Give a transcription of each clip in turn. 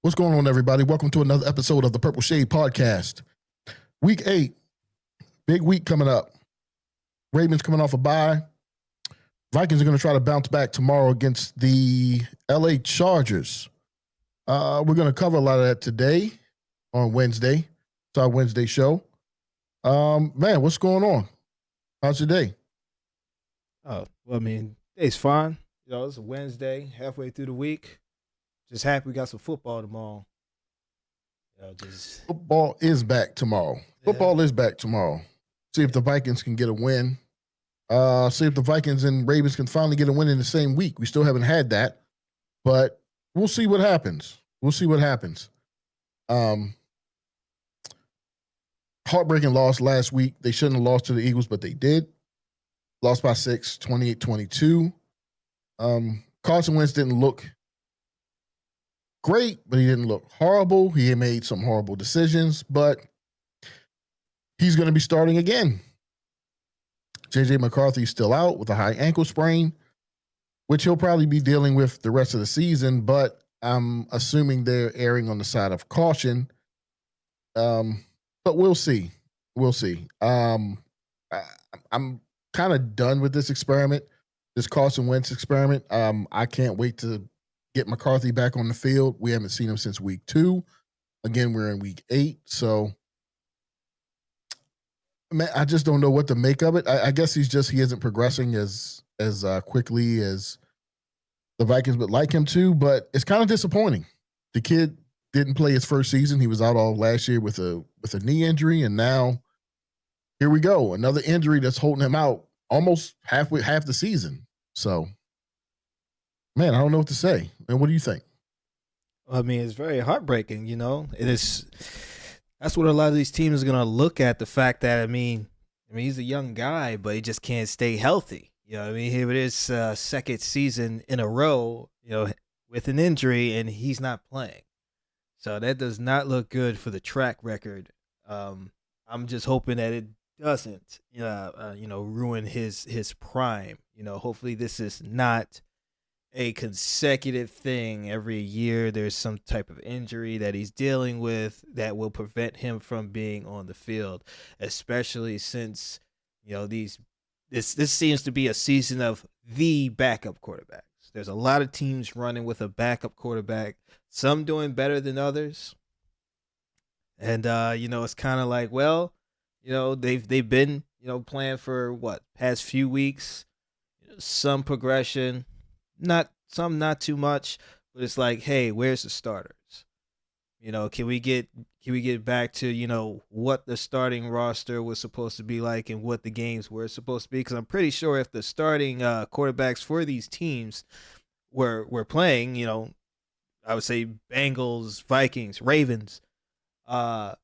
What's going on, everybody? Welcome to another episode of the Purple Shade Podcast. Week 8, big week coming up. Ravens coming off a bye. Vikings are going to try to bounce back tomorrow against the LA Chargers. We're going to cover a lot of that today on Wednesday. It's our Wednesday show. Man, what's going on? How's your day? Oh, well, day's fine. It's a Wednesday, halfway through the week. Just happy we got some football tomorrow. Football is back tomorrow. Football is back tomorrow. See if the Vikings can get a win. See if the Vikings and Ravens can finally get a win in the same week. We still haven't had that, but we'll see what happens. Heartbreaking loss last week. They shouldn't have lost to the Eagles, but they did. Lost by 6, 28-22. Carson Wentz didn't look great, but he didn't look horrible. He made some horrible decisions, but he's going to be starting again. J.J. McCarthy's still out with a high ankle sprain, which he'll probably be dealing with the rest of the season, but I'm assuming they're erring on the side of caution. But we'll see. I'm kind of done with this experiment, this Carson Wentz experiment. I can't wait to get McCarthy back on the field. We haven't seen him since week 2. Again, we're in week 8. So, man, I just don't know what to make of it. I guess he isn't progressing as quickly as the Vikings would like him to, but it's kind of disappointing. The kid didn't play his first season. He was out all last year with a knee injury, and now here we go. Another injury that's holding him out almost half the season. So, man, I don't know what to say. And what do you think? It's very heartbreaking, That's what a lot of these teams are going to look at, the fact that, he's a young guy, but he just can't stay healthy. Here it is, second season in a row, with an injury, and he's not playing. So that does not look good for the track record. I'm just hoping that it doesn't, ruin his prime. Hopefully this is not a consecutive thing. Every year there's some type of injury that he's dealing with that will prevent him from being on the field, especially since this seems to be a season of the backup quarterbacks. There's a lot of teams running with a backup quarterback, some doing better than others. And it's kind of like, well, they've been, playing for past few weeks, some progression, not too much, but it's like, hey, where's the starters? Can we get back to, what the starting roster was supposed to be like and what the games were supposed to be? Because I'm pretty sure if the starting quarterbacks for these teams were playing, I would say Bengals, Vikings, Ravens, I'm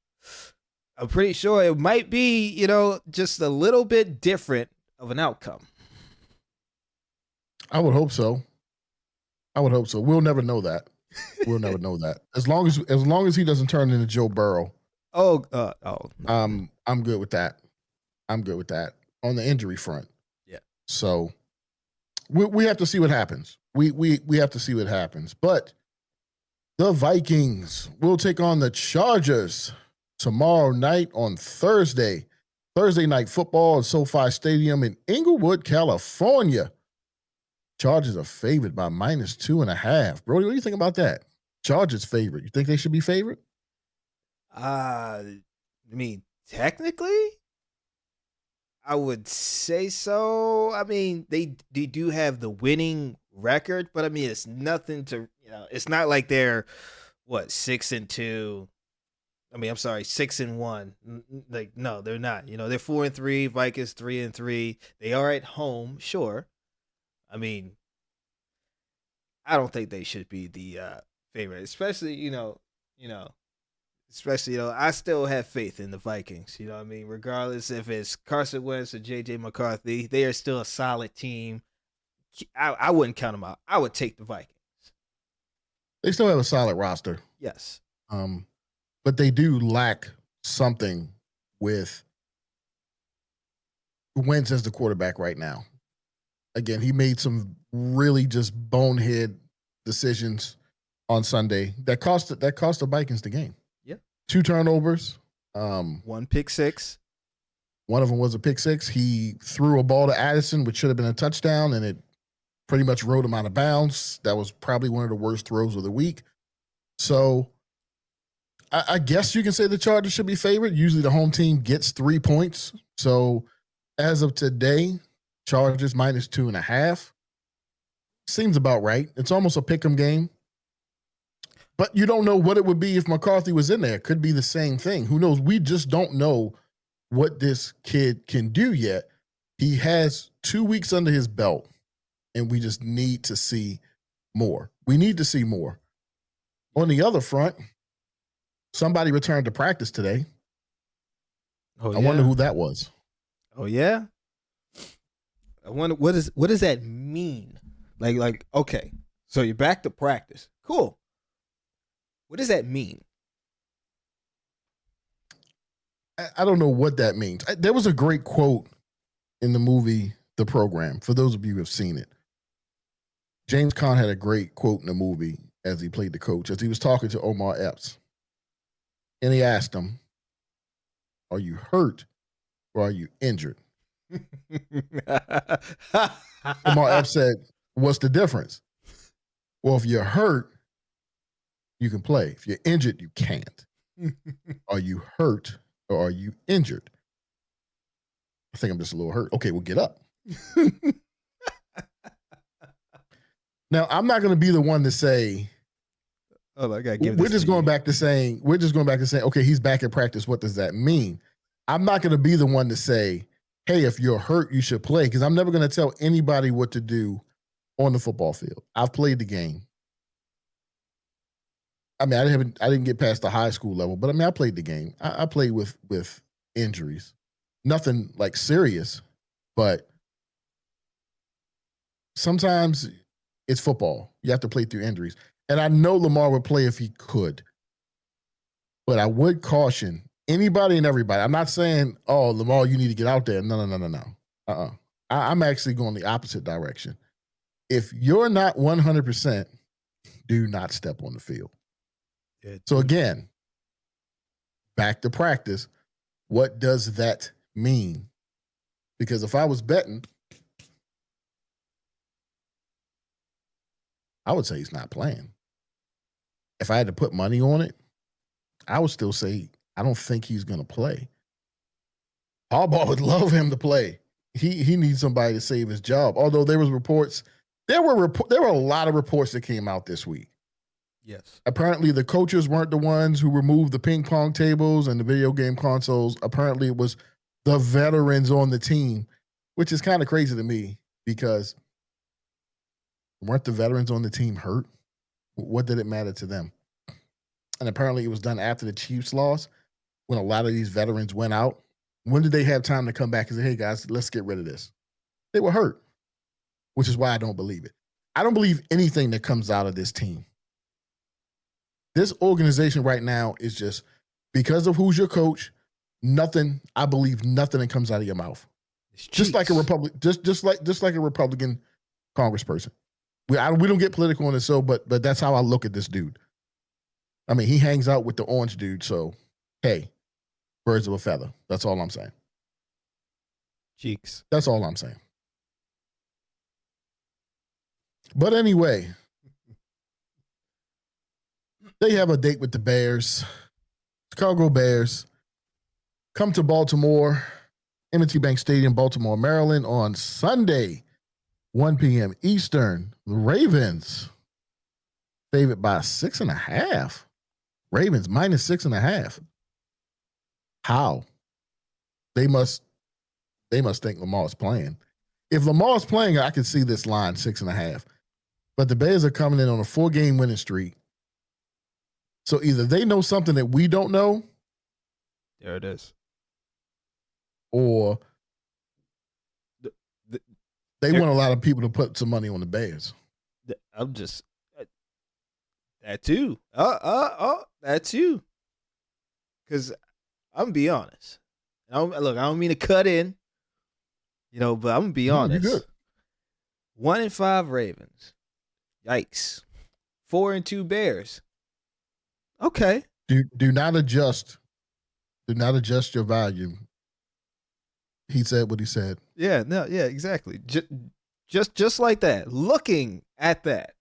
pretty sure it might be, just a little bit different of an outcome. I would hope so. We'll never know that. As long as he doesn't turn into Joe Burrow. No. I'm good with that. On the injury front. Yeah. So we have to see what happens. We have to see what happens. But the Vikings will take on the Chargers tomorrow night on Thursday. Thursday night football at SoFi Stadium in Inglewood, California. Chargers are favored by -2.5. Brody, what do you think about that? Chargers favorite. You think they should be favored? Technically, I would say so. They do have the winning record, but it's nothing to, it's not like they're 6-2. 6-1. Like, no, they're not. They're 4-3. Vikings 3-3. They are at home, sure. I don't think they should be the favorite, especially, I still have faith in the Vikings. Regardless if it's Carson Wentz or J.J. McCarthy, they are still a solid team. I wouldn't count them out. I would take the Vikings. They still have a solid roster. Yes. But they do lack something with Wentz as the quarterback right now. Again, he made some really just bonehead decisions on Sunday that cost the Vikings the game. Yeah. 2 turnovers. 1 pick six. One of them was a pick six. He threw a ball to Addison, which should have been a touchdown, and it pretty much rode him out of bounds. That was probably one of the worst throws of the week. So I guess you can say the Chargers should be favored. Usually the home team gets 3 points. So as of today, Chargers minus 2.5. Seems about right. It's almost a pick 'em game. But you don't know what it would be if McCarthy was in there. It could be the same thing. Who knows? We just don't know what this kid can do yet. He has 2 weeks under his belt, and we just need to see more. We need to see more. On the other front, somebody returned to practice today. Oh, I wonder who that was. Oh, yeah? I wonder, what does that mean? Like, okay, so you're back to practice. Cool. What does that mean? I don't know what that means. There was a great quote in the movie The Program, for those of you who have seen it. James Caan had a great quote in the movie as he played the coach, as he was talking to Omar Epps. And he asked him, are you hurt or are you injured? Omar Epps said, what's the difference? Well, if you're hurt, you can play. If you're injured, you can't. Are you hurt or are you injured? I think I'm just a little hurt. Okay, well, get up. Now, I'm not going to be the one to say, oh, I gotta give we're just going back to saying, okay, he's back in practice. What does that mean? I'm not going to be the one to say, hey, if you're hurt, you should play, because I'm never going to tell anybody what to do on the football field. I've played the game. I mean, I didn't get past the high school level, but I mean, I played the game. I played with injuries. Nothing like serious, but sometimes it's football. You have to play through injuries. And I know Lamar would play if he could. But I would caution anybody and everybody. I'm not saying, oh, Lamar, you need to get out there. No. I'm actually going the opposite direction. If you're not 100%, do not step on the field. So again, back to practice. What does that mean? Because if I was betting, I would say he's not playing. If I had to put money on it, I would still say I don't think he's going to play. Harbaugh would love him to play. He needs somebody to save his job. Although there were a lot of reports that came out this week. Yes. Apparently the coaches weren't the ones who removed the ping pong tables and the video game consoles. Apparently it was the veterans on the team, which is kind of crazy to me because weren't the veterans on the team hurt? What did it matter to them? And apparently it was done after the Chiefs lost, when a lot of these veterans went out. When did they have time to come back and say, hey, guys, let's get rid of this? They were hurt, which is why I don't believe it. I don't believe anything that comes out of this team. This organization right now is just, because of who's your coach, I believe nothing that comes out of your mouth. Just like a Republican congressperson. We don't get political on this show, but that's how I look at this dude. I mean, he hangs out with the orange dude, so hey, birds of a feather. That's all I'm saying. Cheeks. That's all I'm saying. But anyway, they have a date with the Bears. Chicago Bears come to Baltimore, M&T Bank Stadium, Baltimore, Maryland on Sunday, 1 p.m. Eastern. The Ravens favored by 6.5. Ravens minus 6.5. How? They must think Lamar's playing. If Lamar's playing, I can see this line 6.5. But the Bears are coming in on a 4-game winning streak. So either they know something that we don't know. There it is. Or they want a lot of people to put some money on the Bears. I'm just that too. That too. Because I'm gonna be honest. I don't mean to cut in, but I'm gonna be honest. You're good. 1-5 Ravens. Yikes. 4-2 Bears. Okay. Do not adjust. Do not adjust your volume. He said what he said. Yeah, no, yeah, exactly. Just like that. Looking at that.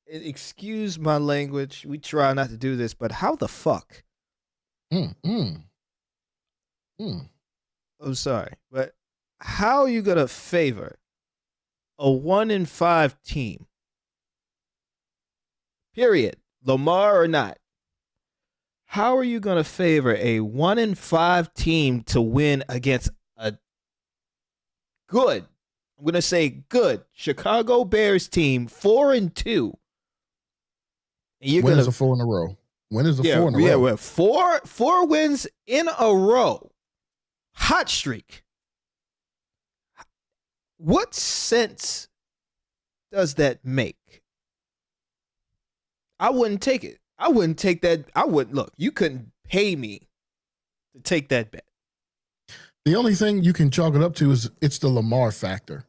Excuse my language. We try not to do this, but how the fuck? Mm, mm, I'm sorry, but how are you gonna favor a 1-5 team? Period. Lamar or not. How are you gonna favor a 1-5 team to win against a good? I'm gonna say good Chicago Bears team 4-2. And you're when gonna is a 4 in a row? When is the yeah 4 in a yeah row? we're four wins in a row, hot streak. What sense does that make? I wouldn't take it. I wouldn't take that. I wouldn't look. You couldn't pay me to take that bet. The only thing you can chalk it up to is it's the Lamar factor.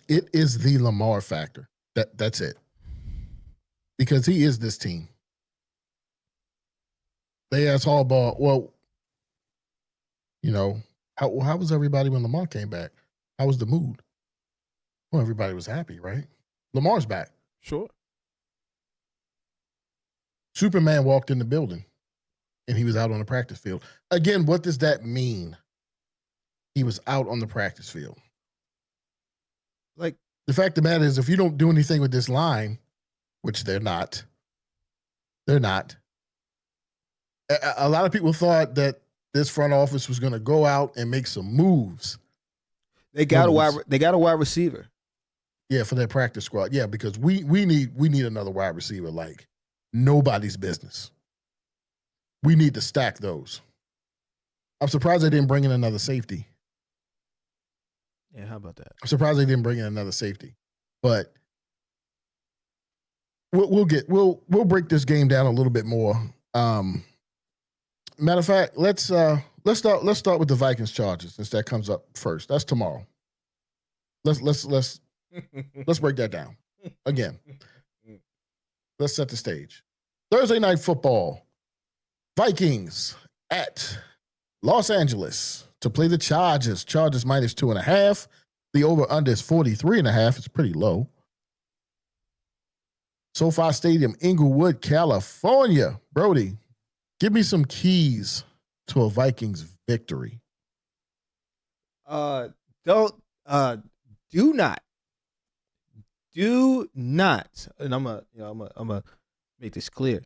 It is the Lamar factor. That's it. Because he is this team. They asked Harbaugh, well, you know, how was everybody when Lamar came back? How was the mood? Well, everybody was happy, right? Lamar's back. Sure. Superman walked in the building and he was out on the practice field. Again, what does that mean? He was out on the practice field. Like, the fact of the matter is, if you don't do anything with this line, which they're not. A lot of people thought that this front office was going to go out and make some moves. They got a wide receiver. Yeah, for their practice squad. Yeah, because we need another wide receiver like nobody's business. We need to stack those. I'm surprised they didn't bring in another safety. Yeah, how about that? I'm surprised they didn't bring in another safety. But we'll break this game down a little bit more. Matter of fact, let's start with the Vikings Chargers since that comes up first. That's tomorrow. Let's break that down again. Let's set the stage. Thursday night football. Vikings at Los Angeles to play the Chargers. Chargers minus 2.5. The over-under is 43.5. It's pretty low. SoFi Stadium, Inglewood, California. Brody, give me some keys to a Vikings victory. Do not, and I'm gonna make this clear.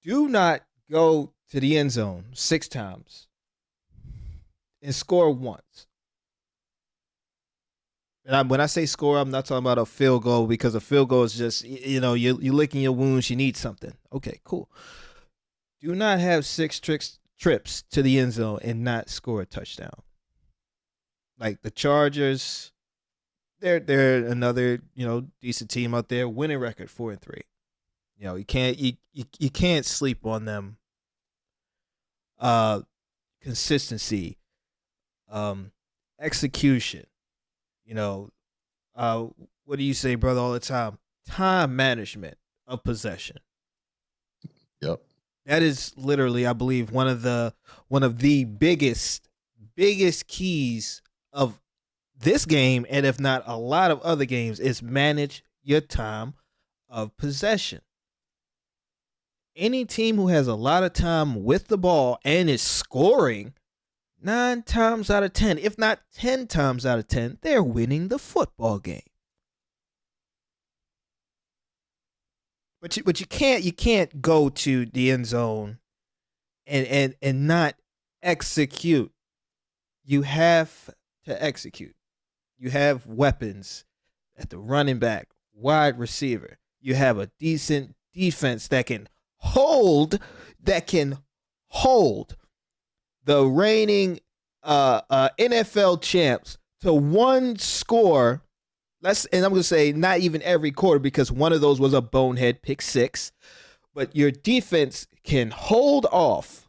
Do not go to the end zone 6 times and score once. And when I say score, I'm not talking about a field goal, because a field goal is just, you're licking your wounds. You need something. Okay, cool. Do not have 6 trips to the end zone and not score a touchdown. Like the Chargers, they're another decent team out there. Winning record 4-3. You can't sleep on them. Consistency, execution. What do you say, brother, all the time? Time management of possession. Yep. That is literally, I believe, one of the biggest keys of this game, and if not a lot of other games, is manage your time of possession. Any team who has a lot of time with the ball and is scoring, 9 times out of 10, if not 10 times out of 10, they're winning the football game. But you can't go to the end zone and not execute. You have to execute. You have weapons at the running back, wide receiver. You have a decent defense that can hold the reigning NFL champs to one score. And I'm going to say not even every quarter, because one of those was a bonehead pick 6. But your defense can hold off,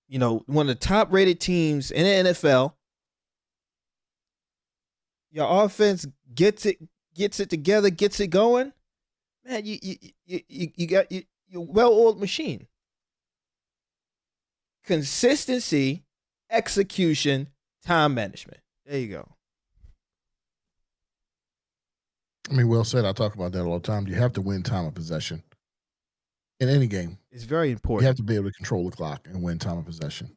one of the top rated teams in the NFL. Your offense gets gets it together, gets it going, man, you got you're well-oiled machine. Consistency, execution, time management. There you go. I mean, well said. I talk about that all the time. You have to win time of possession in any game. It's very important. You have to be able to control the clock and win time of possession.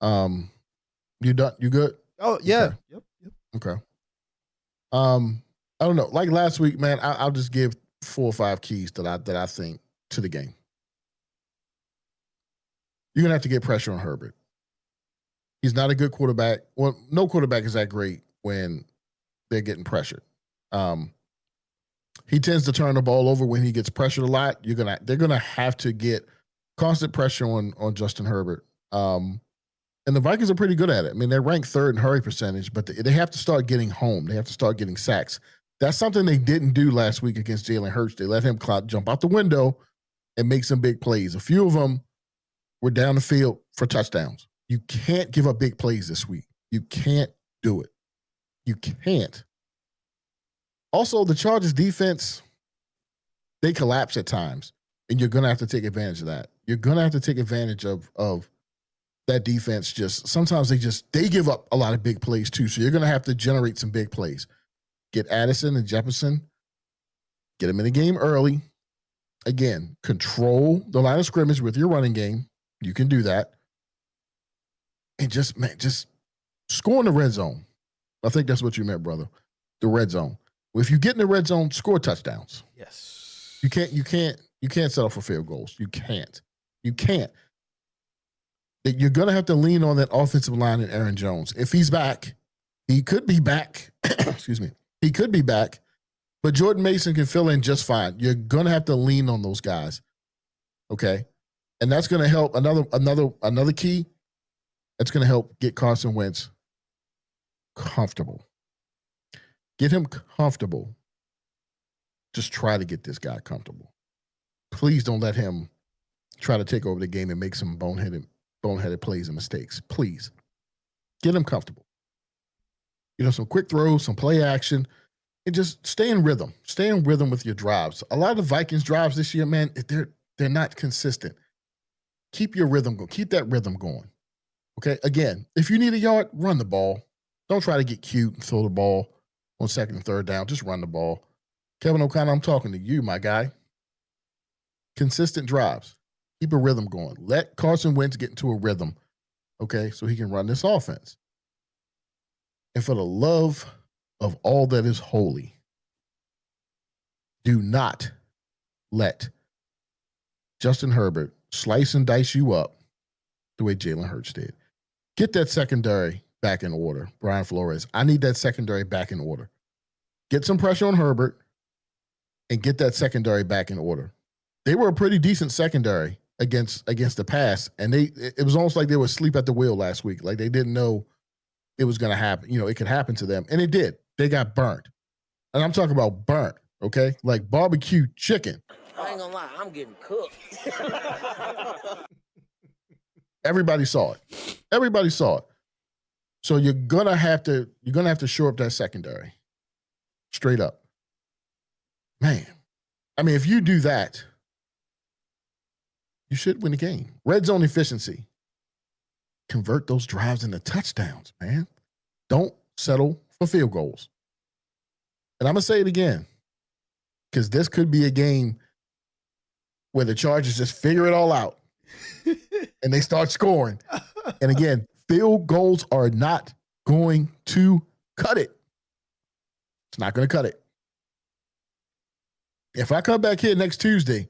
You done? You good? Oh yeah. Okay. Yep. Okay. I don't know. Like last week, man, I'll just give 4 or 5 keys that I think to the game. You're gonna have to get pressure on Herbert. He's not a good quarterback. Well, no quarterback is that great when they're getting pressured. He tends to turn the ball over when he gets pressured a lot. They're gonna have to get constant pressure on Justin Herbert. And the Vikings are pretty good at it. I mean, they're ranked 3rd in hurry percentage, but they have to start getting home. They have to start getting sacks. That's something they didn't do last week against Jalen Hurts. They let him jump out the window and make some big plays. A few of them were down the field for touchdowns. You can't give up big plays this week. You can't do it. You can't. Also, the Chargers defense, they collapse at times, and you're going to have to take advantage of that. You're going to have to take advantage of that defense. Sometimes they give up a lot of big plays too. So you're going to have to generate some big plays. Get Addison and Jefferson, get them in the game early. Again, control the line of scrimmage with your running game. You can do that. And just score in the red zone. I think that's what you meant, brother. The red zone. If you get in the red zone, score touchdowns. Yes. You can't settle for field goals. You can't. You're going to have to lean on that offensive line and Aaron Jones. If he's back, he could be back. Excuse me. He could be back, but Jordan Mason can fill in just fine. You're going to have to lean on those guys. Okay? And that's going to help. Another key, that's going to help get Carson Wentz comfortable. Get him comfortable. Just try to get this guy comfortable. Please don't let him try to take over the game and make some boneheaded plays and mistakes. Please. Get him comfortable. Some quick throws, some play action, and just stay in rhythm. Stay in rhythm with your drives. A lot of the Vikings drives this year, man, they're not consistent. Keep your rhythm going. Keep that rhythm going. Okay? Again, if you need a yard, run the ball. Don't try to get cute and throw the ball on 2nd and 3rd down. Just run the ball. Kevin O'Connor, I'm talking to you, my guy. Consistent drives. Keep a rhythm going. Let Carson Wentz get into a rhythm, okay, so he can run this offense. And for the love of all that is holy, do not let Justin Herbert slice and dice you up the way Jalen Hurts did. Get that secondary back in order, Brian Flores. I need that secondary back in order. Get some pressure on Herbert and get that secondary back in order. They were a pretty decent secondary against the pass, and it was almost like they were asleep at the wheel last week. Like they didn't know it was going to happen. It could happen to them, and it did. They got burnt, and I'm talking about burnt, okay? Like barbecue chicken. I ain't gonna lie, I'm getting cooked. Everybody saw it. So you're gonna have to shore up that secondary, straight up, man. I mean, if you do that, you should win the game. Red zone efficiency. Convert those drives into touchdowns, man. Don't settle for field goals. And I'm going to say it again, because this could be a game where the Chargers just figure it all out and they start scoring. And again, field goals are not going to cut it. It's not going to cut it. If I come back here next Tuesday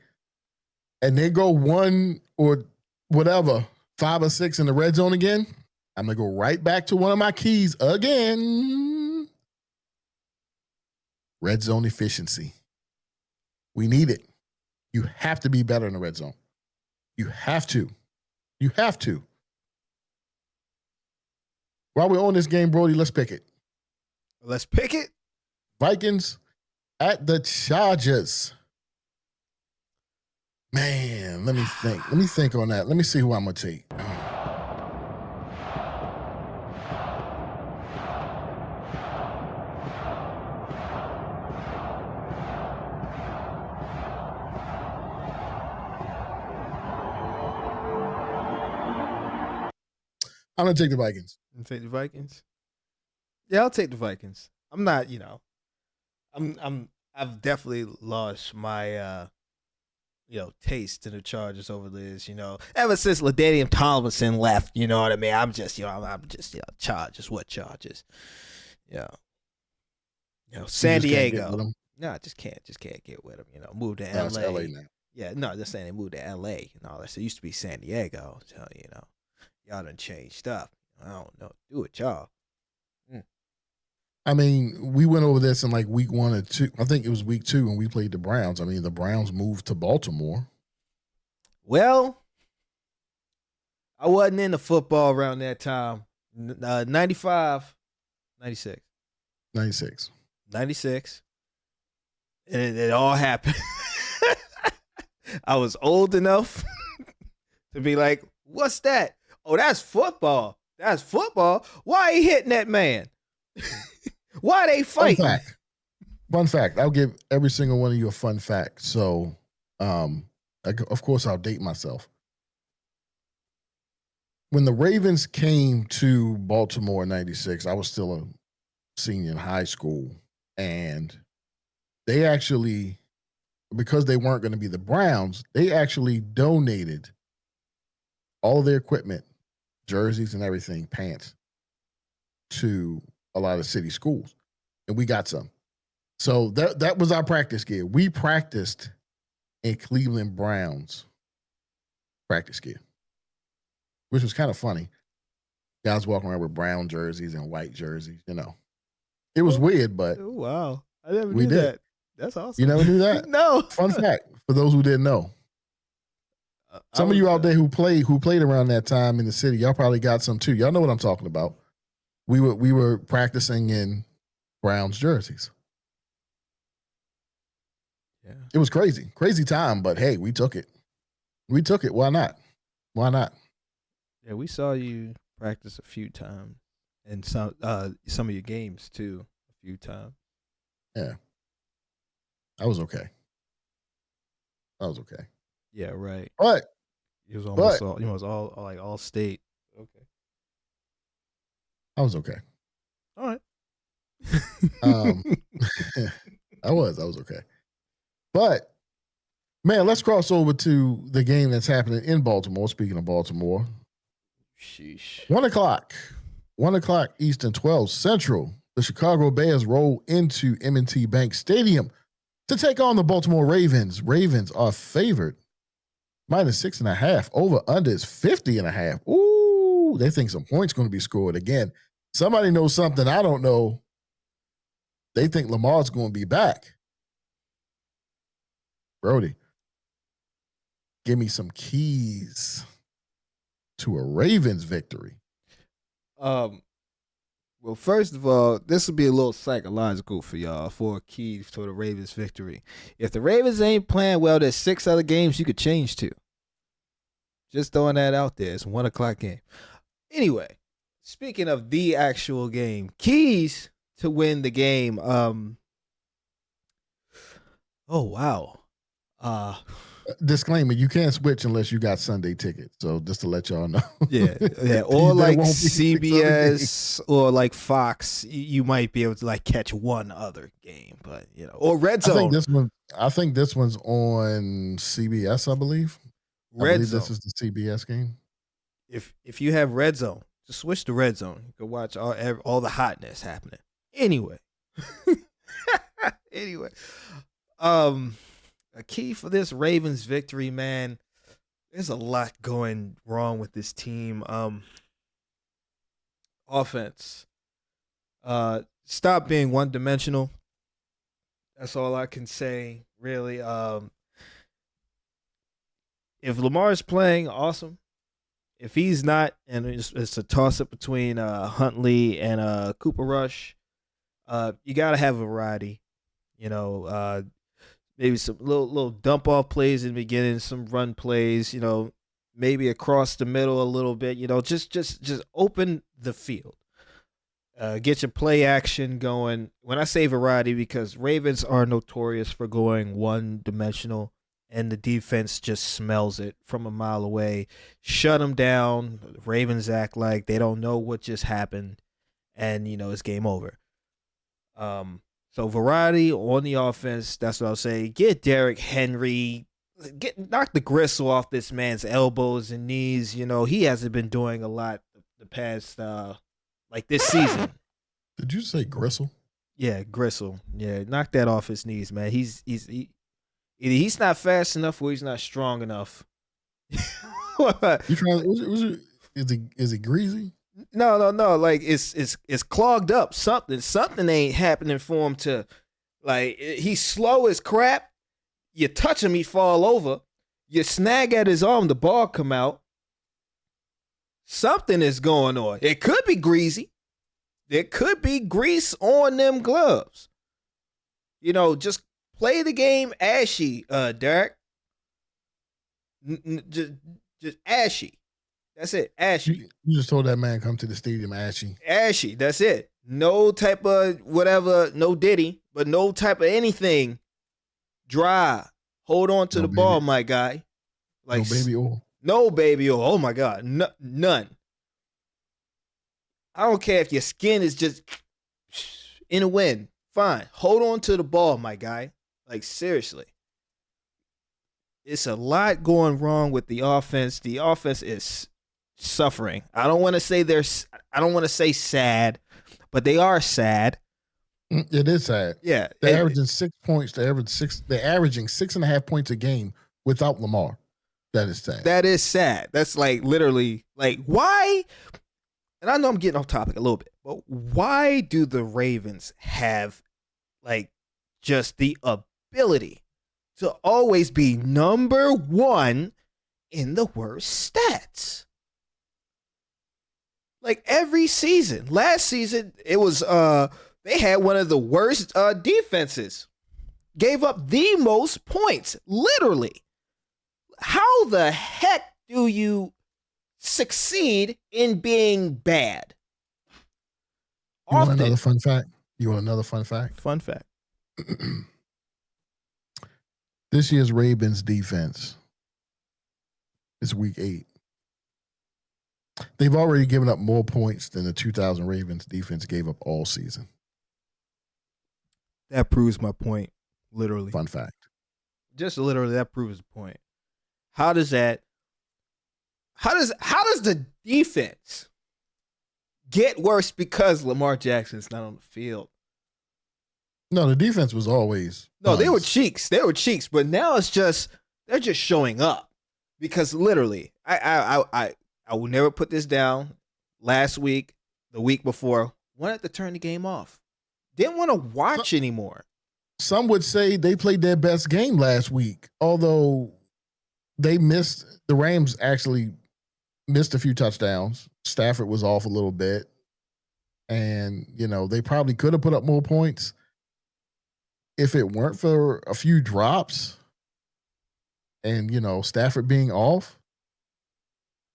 and they go 1 or whatever, 5 or 6 in the red zone again, I'm going to go right back to one of my keys again. Red zone efficiency. We need it. You have to be better in the red zone. You have to. You have to. While we're on this game, Brody, let's pick it. Let's pick it. Vikings at the Chargers. Man, let me think. Let me think on that. Let me see who I'm going to take. I'm gonna take the Vikings. You take the Vikings. Yeah, I'll take the Vikings. I'm not, I've definitely lost my taste in the Chargers over this, ever since LaDainian Tomlinson left, you know what I mean? I'm just Chargers, what Chargers? Yeah. San just can't get Diego. with them. No, I just can't get with them, move to No, it's LA. LA now. Yeah, no, just saying they moved to LA and all that. So it used to be San Diego. So, y'all done changed up. I don't know. Do it, y'all. I mean, we went over this in like week 1 or 2. I think it was week 2 when we played the Browns. I mean, the Browns moved to Baltimore. Well, I wasn't into football around that time. 95, 96. 96. 96. And it all happened. I was old enough to be like, what's that? Oh, that's football. That's football. Why he hitting that man? Why they fighting? Fun fact. I'll give every single one of you a fun fact. So, of course, I'll date myself. When the Ravens came to Baltimore in 96, I was still a senior in high school. And they actually, because they weren't going to be the Browns, they actually donated all of their equipment, jerseys and everything, pants, to a lot of city schools. And we got some. So that was our practice gear. We practiced in Cleveland Browns practice gear, which was kind of funny. Guys walking around with brown jerseys and white jerseys, It was weird, but Oh, wow. I never we knew did. that. That's awesome. You never knew that? No. Fun fact for those who didn't know. Some of you out there who played around that time in the city, y'all probably got some too. Y'all know what I'm talking about. We were practicing in Browns jerseys. Yeah. It was crazy time, but hey, we took it. Why not? Yeah, we saw you practice a few times, and some of your games too, a few times. Yeah, I was okay. Yeah, right. But It was almost all, it was all like all state. Okay. I was okay. All right. I was okay. But man, let's cross over to the game that's happening in Baltimore. Speaking of Baltimore, sheesh. 1 o'clock Eastern, 12 Central. The Chicago Bears roll into M&T Bank Stadium to take on the Baltimore Ravens. Ravens are favored -6.5. Over under is 50.5. Ooh, they think some points going to be scored again. Somebody knows something I don't know. They think Lamar's going to be back. Brody, give me some keys to a Ravens victory. Well, first of all, this will be a little psychological for y'all for a key to the Ravens victory. If the Ravens ain't playing well, there's 6 other games you could change to. Just throwing that out there. It's a 1 o'clock game. Anyway, speaking of the actual game, keys to win the game. Oh wow. Disclaimer: you can't switch unless you got Sunday tickets. So just to let y'all know. Yeah, or like CBS or like Fox, you might be able to like catch one other game, but or Red Zone. I think this one's on CBS. I believe. Red Zone. This is the CBS game. If you have Red Zone, just switch to Red Zone. You can watch all the hotness happening. Anyway, a key for this Ravens victory, man. There's a lot going wrong with this team. Offense. Stop being one-dimensional. That's all I can say, really. If Lamar's playing, awesome. If he's not, and it's a toss-up between Huntley and Cooper Rush, you got to have variety. Maybe some little dump off plays in the beginning, some run plays, maybe across the middle a little bit, just open the field. Get your play action going. When I say variety, because Ravens are notorious for going one dimensional and the defense just smells it from a mile away. Shut them down. Ravens act like they don't know what just happened, and it's game over. So variety on the offense. That's what I'll say. Get Derrick Henry. Knock the gristle off this man's elbows and knees. He hasn't been doing a lot the past like this season. Did you say gristle? Yeah, gristle. Yeah, knock that off his knees, man. Either he's not fast enough or he's not strong enough. You trying? Is he greasy? No. Like it's clogged up. Something ain't happening for him to, like, he's slow as crap. You touch him, he fall over. You snag at his arm, the ball come out. Something is going on. It could be greasy. There could be grease on them gloves. Just play the game ashy, Derek. Just ashy. That's it. Ashy. You just told that man come to the stadium ashy. Ashy. That's it. No type of whatever, no Diddy, but no type of anything. Dry. Hold on to the ball, my guy. Like no baby oil. No baby oil. Oh my God. None. I don't care if your skin is just in the wind. Fine. Hold on to the ball, my guy. Like, seriously. It's a lot going wrong with the offense. The offense is suffering. I don't want to say sad, but they are sad. It is sad. Yeah. They're averaging 6 points. They're averaging 6.5 points a game without Lamar. That is sad. That is sad. That's like literally like why? And I know I'm getting off topic a little bit, but why do the Ravens have like just the ability to always be number one in the worst stats? Like every season. Last season, it was they had one of the worst defenses. Gave up the most points, literally. How the heck do you succeed in being bad? You want another fun fact? Fun fact. This year's Ravens defense is week 8. They've already given up more points than the 2000 Ravens defense gave up all season. That proves my point, literally. Fun fact. Just literally, that proves the point. How does the defense get worse because Lamar Jackson's not on the field? No, the defense was always no. They were cheeks. But now it's just they're just showing up because literally, I will never put this down. Last week, the week before, wanted to turn the game off. Didn't want to watch anymore. Some would say they played their best game last week, although the Rams actually missed a few touchdowns. Stafford was off a little bit. And, they probably could have put up more points if it weren't for a few drops and, Stafford being off.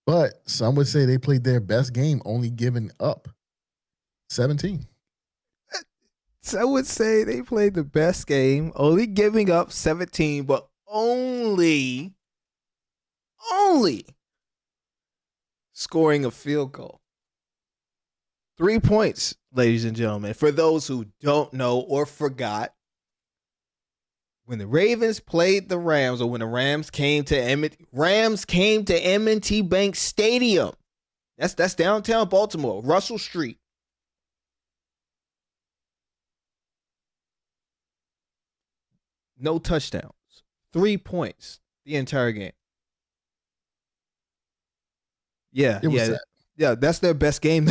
But some would say they played their best game, only giving up 17. Some would say they played the best game, only giving up 17, but only scoring a field goal. 3 points, ladies and gentlemen. For those who don't know or forgot, when the Ravens played the Rams, or when the Rams came to M&T Bank Stadium, that's downtown Baltimore, Russell Street. No touchdowns. 3 points the entire game. Yeah, sad. Yeah, that's their best game.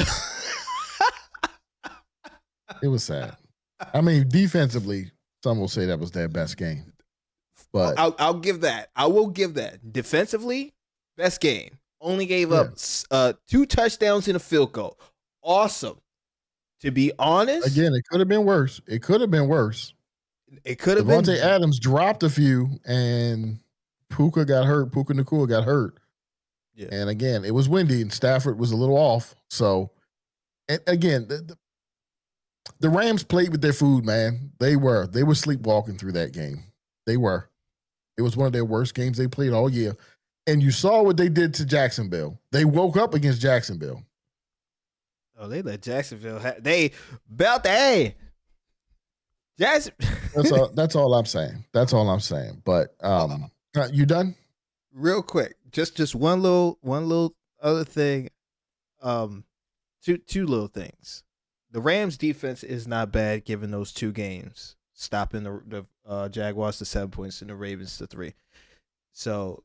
It was sad. I mean, defensively, some will say that was their best game. But I'll give that. I will give that. Defensively, best game. Only gave up 2 touchdowns and a field goal. Awesome. To be honest, again, it could have been worse. It could have been. Devontae Adams dropped a few, and Puka got hurt. Puka Nacua got hurt. Yeah. And again, it was windy, and Stafford was a little off. So, and again, the Rams played with their food, man. They were sleepwalking through that game. They were. It was one of their worst games they played all year. And you saw what they did to Jacksonville. They woke up against Jacksonville. Oh, they let Jacksonville they belt the Jackson. That's all I'm saying. That's all I'm saying. But you done? Real quick, just one little other thing. Two little things. The Rams defense is not bad given those two games, stopping the Jaguars to 7 points and the Ravens to 3. So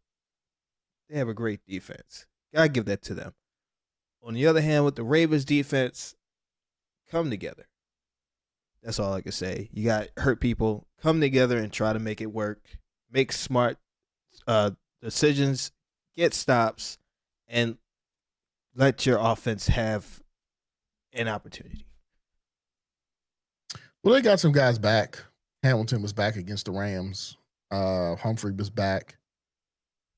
they have a great defense. Gotta give that to them. On the other hand, with the Ravens defense, come together. That's all I can say. You got hurt people. Come together and try to make it work. Make smart decisions. Get stops. And let your offense have an opportunity. Well, they got some guys back. Hamilton was back against the Rams. Humphrey was back.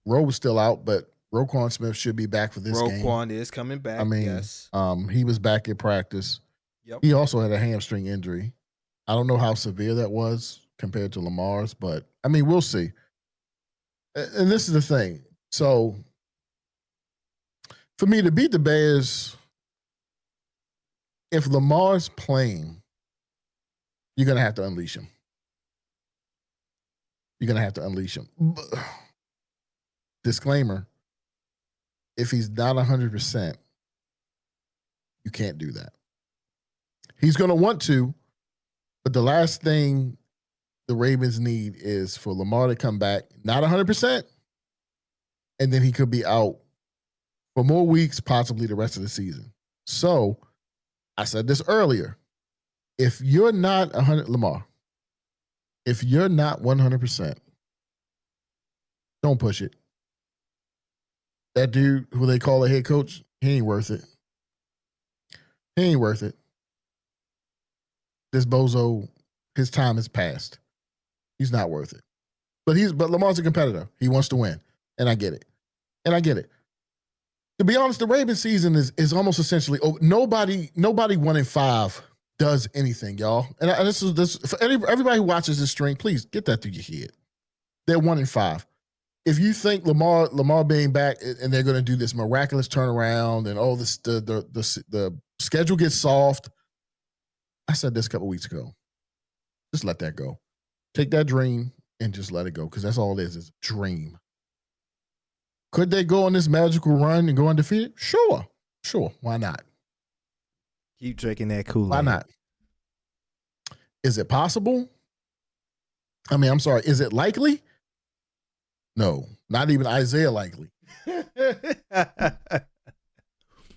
Rowe was still out, but Roquan Smith should be back for this game. Roquan is coming back. I mean, yes. He was back in practice. Yep. He also had a hamstring injury. I don't know how severe that was compared to Lamar's, but I mean, we'll see. And this is the thing. So for me to beat the Bears, if Lamar's playing, you're going to have to unleash him. You're going to have to unleash him. Disclaimer, if he's not 100%, you can't do that. He's going to want to, but the last thing the Ravens need is for Lamar to come back, not 100%, and then he could be out for more weeks, possibly the rest of the season. So I said this earlier. If you're not 100, Lamar, if you're not 100%, don't push it. That dude who they call a head coach, he ain't worth it. He ain't worth it. This bozo, his time is past. He's not worth it. But Lamar's a competitor. He wants to win. And I get it. To be honest, the Ravens season is almost essentially over. Nobody 1-5 does anything, y'all. And this for everybody who watches this stream, please get that through your head. They're 1-5. If you think Lamar being back and they're going to do this miraculous turnaround and the schedule gets soft, I said this a couple weeks ago. Just let that go. Take that dream and just let it go, because that's all it is a dream. Could they go on this magical run and go undefeated? Sure. Why not? Keep drinking that Kool-Aid. Why not? Is it possible? I mean, I'm sorry. Is it likely? No, not even Isaiah likely.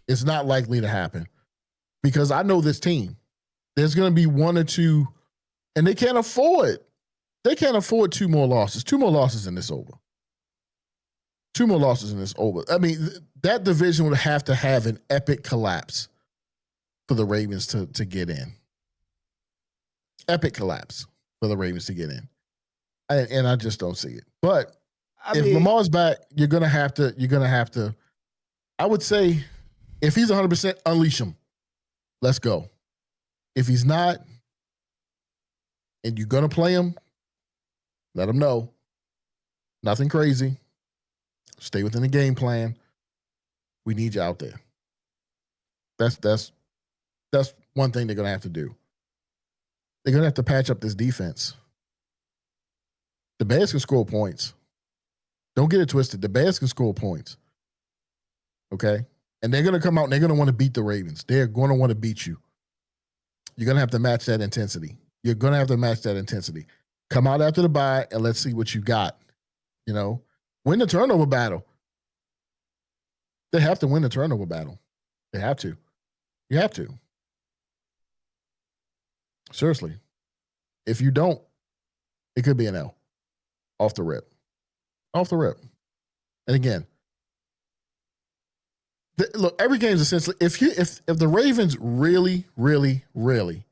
It's not likely to happen, because I know this team. There's going to be one or two, and they can't afford. They can't afford two more losses. Two more losses in this over. I mean, that division would have to have an epic collapse for the Ravens to get in. Epic collapse for the Ravens to get in. And I just don't see it. But if Lamar's back, you're gonna have to. I would say, if he's 100%, unleash him. Let's go. If he's not, and you're gonna play him, let him know. Nothing crazy. Stay within the game plan. We need you out there. That's one thing they're gonna have to do. They're gonna have to patch up this defense. The Bears can score points. Don't get it twisted. The Bears can score points. Okay? And they're going to come out and they're going to want to beat the Ravens. They're going to want to beat you. You're going to have to match that intensity. Come out after the bye and let's see what you got. You know? Win the turnover battle. They have to win the turnover battle. They have to. You have to. Seriously. If you don't, it could be an L. Off the rip. And again, look, every game is essentially, if the Ravens really, really, really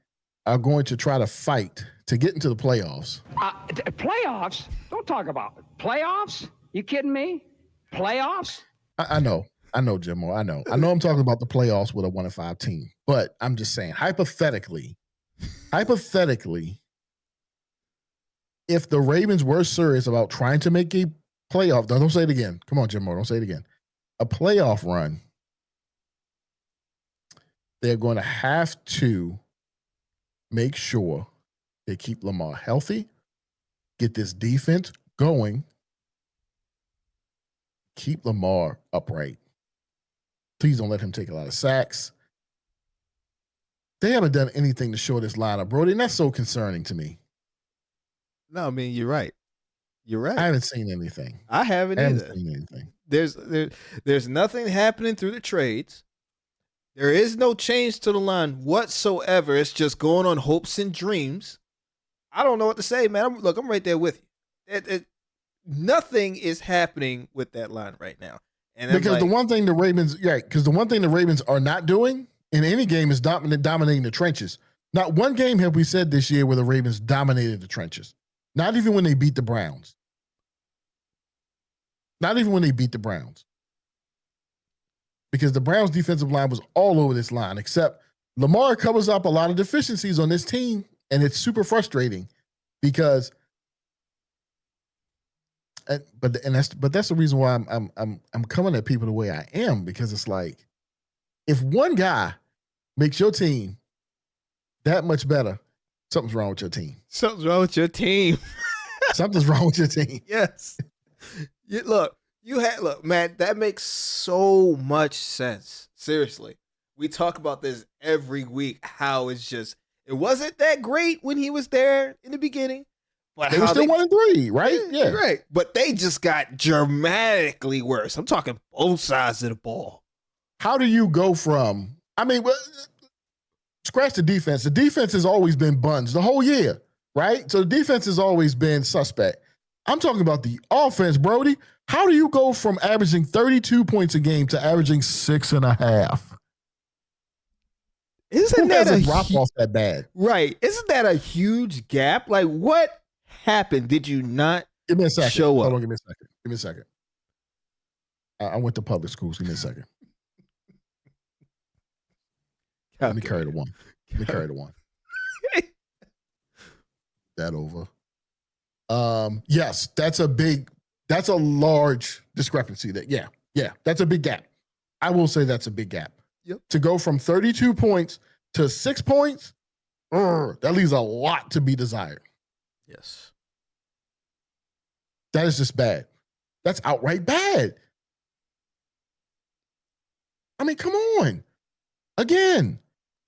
are going to try to fight to get into the playoffs. Playoffs? Don't talk about it. Playoffs? You kidding me? Playoffs? I know, Jimmo. I know I'm talking about the playoffs with a 1-5 team, but I'm just saying, hypothetically, if the Ravens were serious about trying to make a playoff, don't say it again. Come on, Jim Moore, don't say it again. A playoff run, they're going to have to make sure they keep Lamar healthy, get this defense going, keep Lamar upright. Please don't let him take a lot of sacks. They haven't done anything to shore this lineup, Brody, and that's so concerning to me. No, I mean, you're right. You're right. I haven't seen anything. I haven't either. Seen anything. There's nothing happening through the trades. There is no change to the line whatsoever. It's just going on hopes and dreams. I don't know what to say, man. I'm right there with you. Nothing is happening with that line right now. And because the one thing the Ravens are not doing in any game is dominating the trenches. Not one game have we said this year where the Ravens dominated the trenches. Not even when they beat the Browns. Not even when they beat the Browns. Because the Browns' defensive line was all over this line, except Lamar covers up a lot of deficiencies on this team, and it's super frustrating because that's the reason why I'm coming at people the way I am, because it's like, if one guy makes your team that much better, something's wrong with your team. Something's wrong with your team. Something's wrong with your team. Yes. Look, man, that makes so much sense. Seriously. We talk about this every week, how it wasn't that great when he was there in the beginning. But they were still 1-3, right? Yeah. Right. But they just got dramatically worse. I'm talking both sides of the ball. How do you go from, scratch the defense. The defense has always been buns the whole year, right? So the defense has always been suspect. I'm talking about the offense, Brody. How do you go from averaging 32 points a game to averaging 6.5? Isn't that a drop off that bad? Right. Isn't that a huge gap? Like, what happened? Did you not give me a second. Show up? Hold on, give me a second. I went to public schools. Give me a second. Let me carry the one. That over. Yes, that's a large discrepancy. That's a big gap. I will say that's a big gap. Yep. To go from 32 points to 6 points, that leaves a lot to be desired. Yes. That is just bad. That's outright bad. I mean, come on. Again,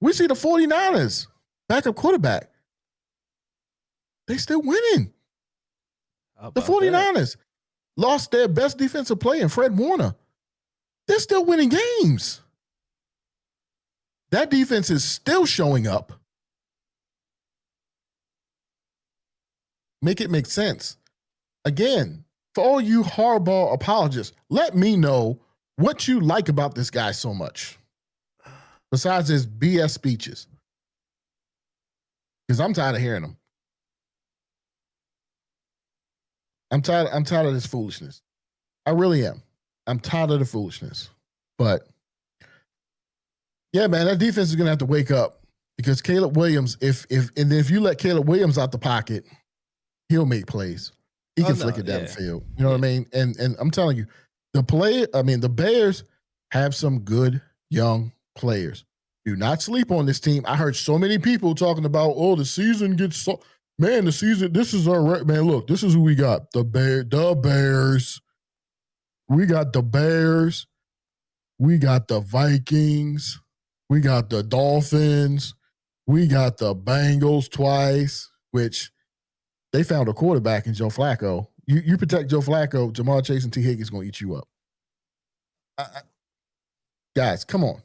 we see the 49ers, backup quarterback. They still winning. The 49ers lost their best defensive player in Fred Warner. They're still winning games. That defense is still showing up. Make it make sense. Again, for all you Harbaugh apologists, let me know what you like about this guy so much, besides his BS speeches. Because I'm tired of hearing them. I'm tired of this foolishness. I really am. I'm tired of the foolishness. But yeah, man, that defense is gonna have to wake up, because Caleb Williams, if you let Caleb Williams out the pocket, he'll make plays. He can flick it down the field. You know what I mean? And I'm telling you, the Bears have some good young players. Do not sleep on this team. I heard so many people talking about, the season gets so. Man, this is our man. Look, this is who we got. The Bears. We got the Bears. We got the Vikings. We got the Dolphins. We got the Bengals twice, which they found a quarterback in Joe Flacco. You protect Joe Flacco, Jamar Chase and T. Higgins going to eat you up. Guys, come on,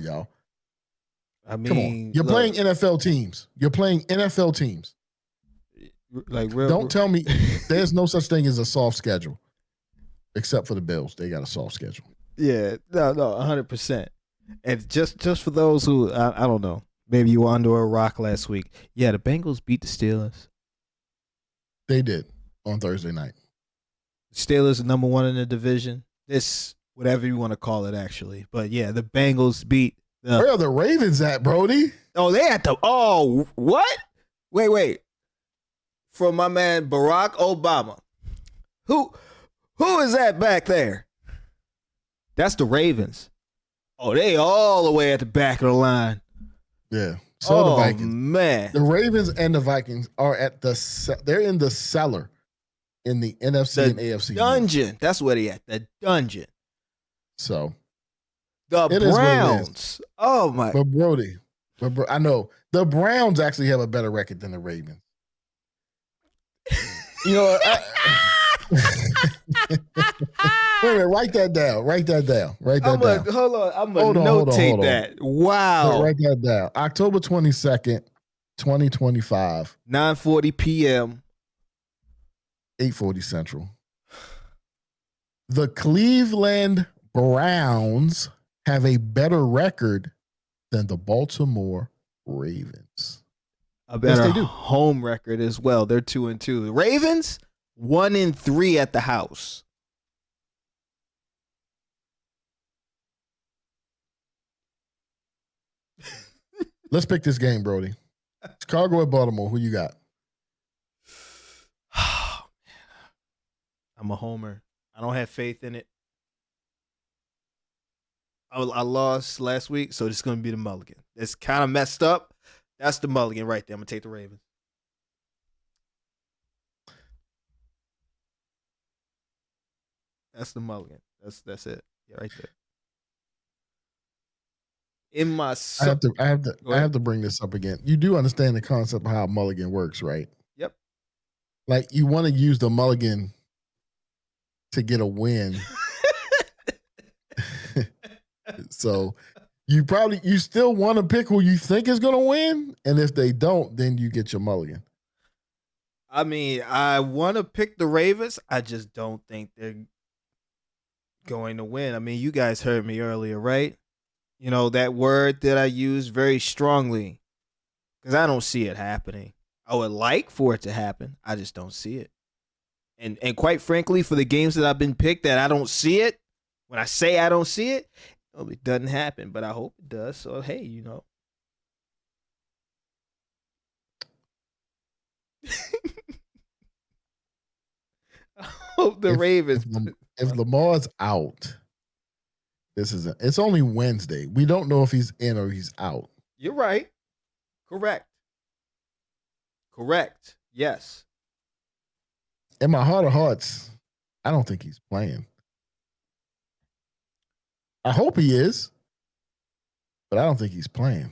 y'all. I mean, come on. You're playing NFL teams. Like, don't tell me there's no such thing as a soft schedule, except for the Bills. They got a soft schedule. Yeah, no, 100%. And just for those who I don't know, maybe you were under a rock last week. Yeah, the Bengals beat the Steelers. They did on Thursday night. Steelers are number 1 in the division. This, whatever you want to call it, actually. But yeah, the Bengals beat. Where are the Ravens at, Brody? Oh, they at the. Oh, what? Wait. from my man Barack Obama. Who is that back there? That's the Ravens. Oh, they all the way at the back of the line. Yeah. So the Vikings. Man. The Ravens and the Vikings are they're in the cellar in the NFC and AFC dungeon. North. That's where they at. The dungeon. So the Browns. Oh my. But Brody, I know the Browns actually have a better record than the Ravens. You know, wait a minute, write that down. Write that down. Hold on. I'm going to notate that. Wow. Write that down. October 22nd, 2025. 9:40 p.m. 8:40 Central. The Cleveland Browns have a better record than the Baltimore Ravens. A better home record as well. They're 2-2. The Ravens 1-3 at the house. Let's pick this game, Brody. Chicago at Baltimore. Who you got? I'm a homer. I don't have faith in it. I lost last week, so it's going to be the mulligan. It's kind of messed up. That's the mulligan right there. I'm going to take the Ravens. That's the mulligan. That's it. Yeah, right there. I have to bring this up again. You do understand the concept of how a mulligan works, right? Yep. Like you want to use the mulligan to get a win. So you still want to pick who you think is going to win, and if they don't, then you get your mulligan. I mean, I want to pick the Ravens. I just don't think they're going to win. I mean, you guys heard me earlier, right? You know, that word that I use very strongly because I don't see it happening. I would like for it to happen. I just don't see it. And quite frankly, for the games that I've been picked that I don't see it, when I say I don't see it, it doesn't happen, but I hope it does. So, hey, you know. I hope the Ravens. If Lamar's out, it's only Wednesday. We don't know if he's in or he's out. You're right. Correct. Yes. In my heart of hearts, I don't think he's playing. I hope he is, but I don't think he's playing.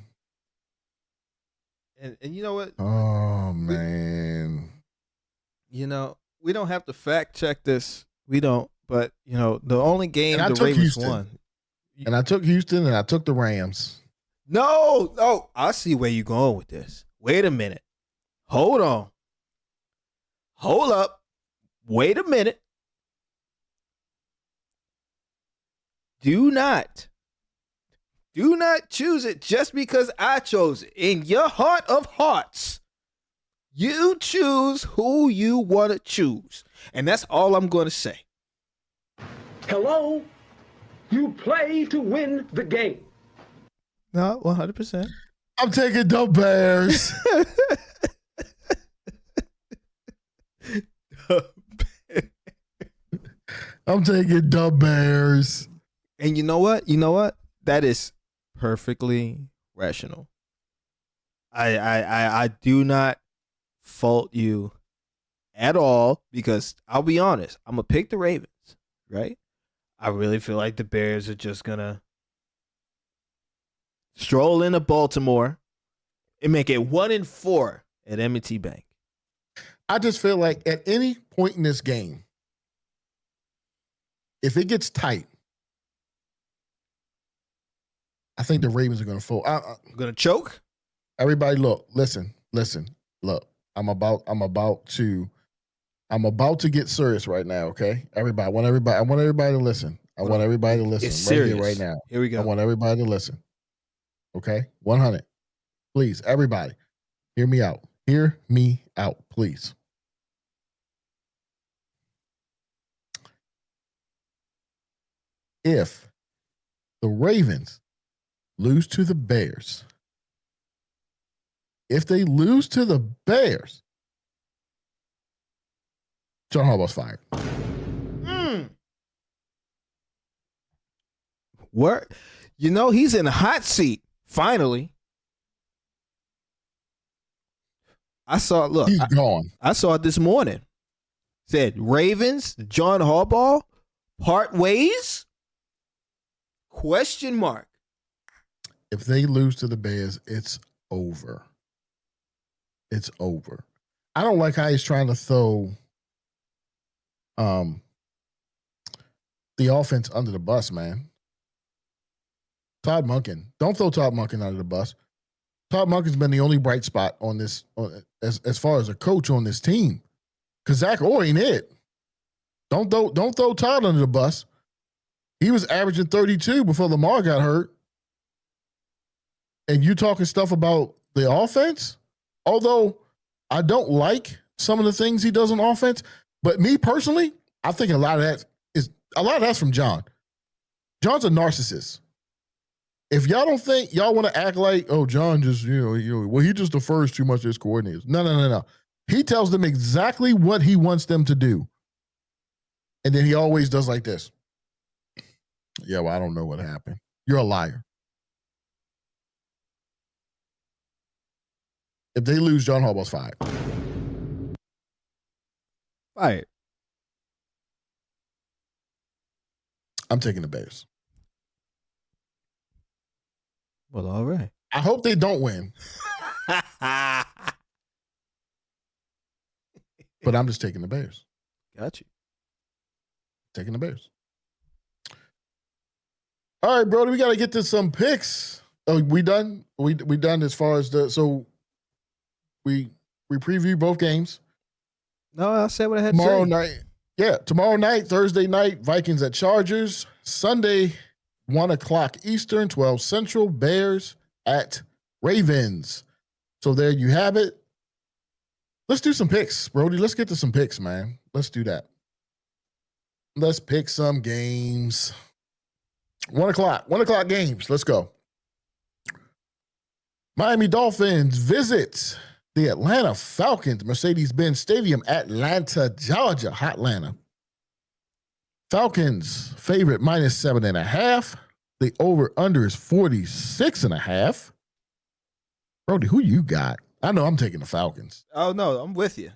And you know what? Oh, man. You know, we don't have to fact check this. We don't. But, you know, the only game the Ravens won. And I took Houston and I took the Rams. No. I see where you're going with this. Wait a minute. Hold on. Hold up. Wait a minute. Do not choose it just because I chose it. In your heart of hearts, you choose who you want to choose. And that's all I'm going to say. Hello? You play to win the game. No, 100%. I'm taking the Bears. I'm taking the Bears. And you know what? That is perfectly rational. I do not fault you at all because I'll be honest. I'm gonna pick the Ravens, right? I really feel like the Bears are just gonna stroll into Baltimore and make it 1-4 at M&T Bank. I just feel like at any point in this game, if it gets tight, I think the Ravens are going to fold. I'm going to choke. Everybody, listen. Look, I'm about to get serious right now. Okay, everybody. I want everybody to listen. I want everybody to listen. It's serious right now. Here we go. I want everybody to listen. Okay, 100. Please, everybody, hear me out. Hear me out, please. If the Ravens lose to the Bears, John Harbaugh's fired. Where, he's in the hot seat. Finally, He's gone. I saw it this morning. Said Ravens, John Harbaugh, part ways? Question mark. If they lose to the Bears, it's over. It's over. I don't like how he's trying to throw the offense under the bus, man. Todd Monken. Don't throw Todd Monken under the bus. Todd Monken's been the only bright spot on this, as far as a coach on this team. Because Zach Orr ain't it. Don't throw Todd under the bus. He was averaging 32 before Lamar got hurt. And you talking stuff about the offense? Although I don't like some of the things he does on offense, but me personally, I think a lot of that's from John. John's a narcissist. If y'all don't think y'all want to act like, oh, John just, he just defers too much to his coordinators. No. He tells them exactly what he wants them to do. And then he always does like this. Yeah, well, I don't know what happened. You're a liar. If they lose, John Harbaugh's fired. Fired. I'm taking the Bears. Well, all right. I hope they don't win. But I'm just taking the Bears. Got you. Taking the Bears. All right, Brody, we got to get to some picks. Oh, we done? We done as far as we preview both games. No, I said what I had tomorrow to say. Night. Yeah, tomorrow night, Thursday night, Vikings at Chargers. Sunday, 1:00 Eastern, 12 Central, Bears at Ravens. So there you have it. Let's do some picks, Brody. Let's get to some picks, man. Let's do that. Let's pick some games. 1:00 games. Let's go. Miami Dolphins visit the Atlanta Falcons, Mercedes-Benz Stadium, Atlanta, Georgia. Hot Atlanta. Falcons favorite -7.5. The over-under is 46.5. Brody, who you got? I know I'm taking the Falcons. Oh, no, I'm with you.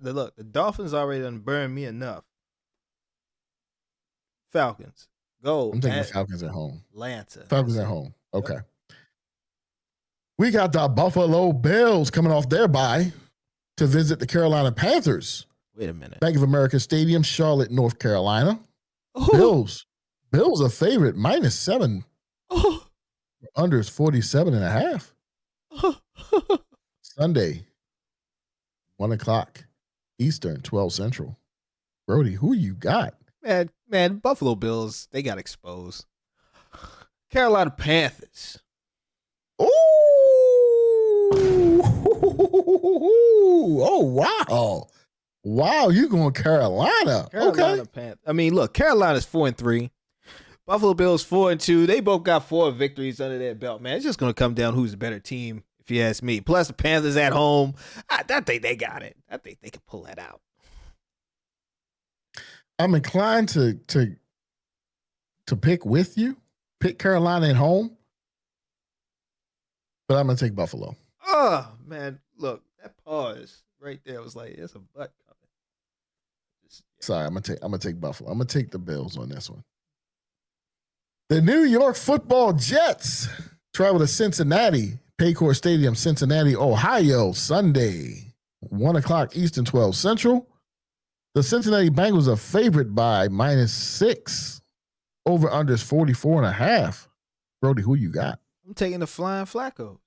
Look, the Dolphins already done burned me enough. Falcons. Go. I'm taking the Falcons at home. Atlanta. Falcons at home. Okay. We got the Buffalo Bills coming off their bye to visit the Carolina Panthers. Wait a minute. Bank of America Stadium, Charlotte, North Carolina. Ooh. Bills a favorite, -7. Oh. Under is 47.5. Sunday, 1:00 Eastern, 12 Central. Brody, who you got? Man, Buffalo Bills, they got exposed. Carolina Panthers. Ooh. Oh, wow. Wow, you going Carolina. Carolina Okay. Panthers. I mean, look, Carolina's 4-3. Buffalo Bills 4-2. They both got 4 victories under their belt, man. It's just going to come down who's the better team, if you ask me. Plus, the Panthers at home, I think they got it. I think they can pull that out. I'm inclined to pick with you, pick Carolina at home, but I'm going to take Buffalo. Oh, man, look, that pause right there was like, there's a butt coming. Sorry, I'm gonna take Buffalo. I'm gonna take the Bills on this one. The New York Football Jets travel to Cincinnati, Paycor Stadium, Cincinnati, Ohio, Sunday, 1:00 Eastern, 12 Central. The Cincinnati Bengals are favored by -6. Over under is 44.5. Brody, who you got? I'm taking the Flying Flacco.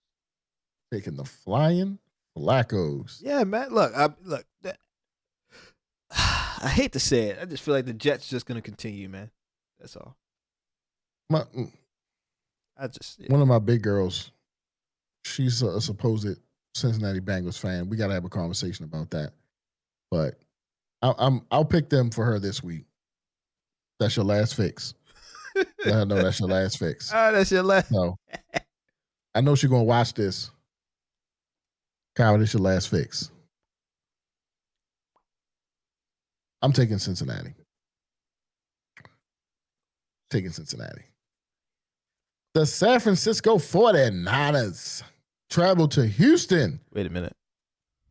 Taking the Flying Flaccos. Yeah, man. Look. I hate to say it. I just feel like the Jets just gonna continue, man. That's all. One of my big girls, she's a supposed Cincinnati Bengals fan. We got to have a conversation about that. But I'll pick them for her this week. That's your last fix. I know that's your last fix. Oh, that's your last. No, I know she's gonna watch this. Kyle, this your last fix. I'm taking Cincinnati. The San Francisco 49ers travel to Houston. Wait a minute.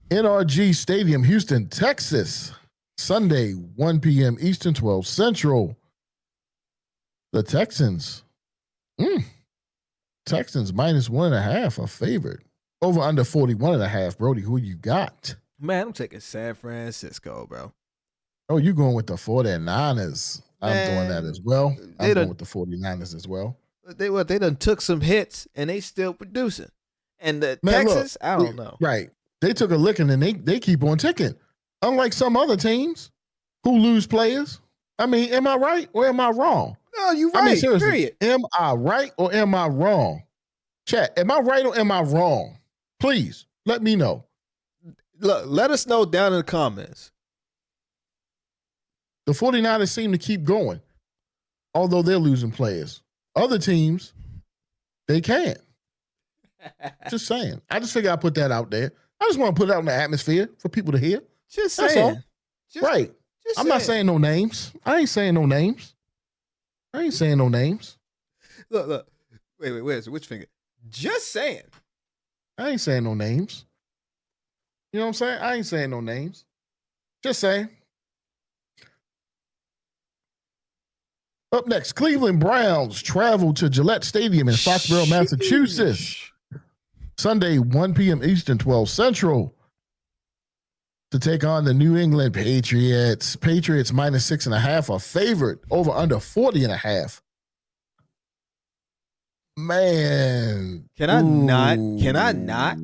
NRG Stadium, Houston, Texas. Sunday, 1 p.m. Eastern, 12 Central. The Texans. Texans minus 1.5 are favored. Over under 41.5. Brody, who you got? Man, I'm taking San Francisco, bro. Oh, you going with the 49ers. I'm doing that as well. I'm going with the 49ers as well. They done took some hits and they still producing. And the Texas, look, I don't know. Right. They took a licking and they keep on ticking. Unlike some other teams who lose players. I mean, am I right or am I wrong? No, you're right. I mean, seriously, period. Am I right or am I wrong? Chat, am I right or am I wrong? Please, let me know. Look, let us know down in the comments. The 49ers seem to keep going, although they're losing players. Other teams, they can't. Just saying. I just figure I'd put that out there. I just want to put it out in the atmosphere for people to hear. Just That's saying. all. Right. I'm not saying no names. I ain't saying no names. Look. Wait. Which finger? Just saying. I ain't saying no names. You know what I'm saying? I ain't saying no names. Just saying. Up next, Cleveland Browns travel to Gillette Stadium in Foxborough, Massachusetts. Sunday, 1 p.m. Eastern, 12 Central. To take on the New England Patriots. Patriots minus 6.5 are favored. Over under 40.5. Man. Can I not?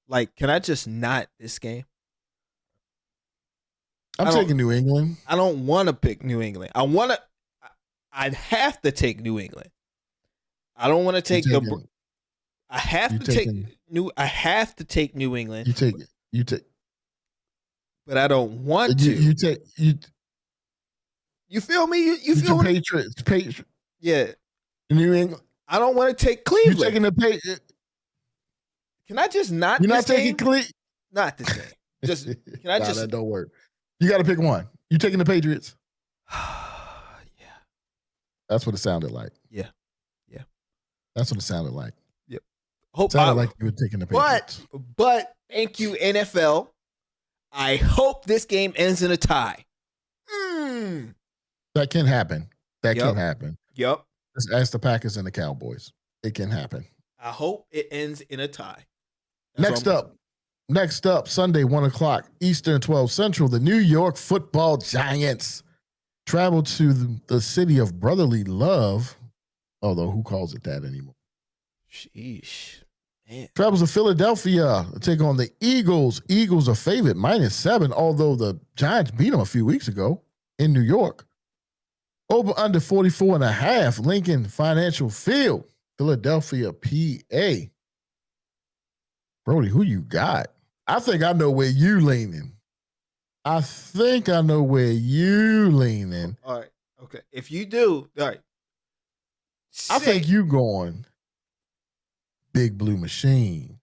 Like, can I just not this game? I'm taking New England. I don't want to pick New England. I'd have to take New England. I don't want to take I have to take New England. You take. But I don't want to. You feel me? You feel me? Patriots. Yeah. New England. I don't want to take Cleveland. You're taking the Patriots. Can I just not? You're this not taking Cleveland. Not this game. Just can I just? That don't work. You got to pick one. You taking the Patriots? Yeah. That's what it sounded like. Yeah. That's what it sounded like. Yep. Sounded like you were taking the Patriots. But thank you, NFL. I hope this game ends in a tie. That can happen. Can happen. Yep. Just ask the Packers and the Cowboys. It can happen. I hope it ends in a tie. Next up, Sunday, 1 o'clock Eastern, 12 Central, the New York Football Giants travel to the city of brotherly love, although who calls it that anymore? Sheesh. Man. Travels to Philadelphia to take on the Eagles. Eagles are favored, -7, although the Giants beat them a few weeks ago in New York. Over under 44.5, Lincoln Financial Field, Philadelphia, PA. Brody, who you got? I think I know where you leaning. All right. Okay. If you do, all right. I think you going Big Blue Machine.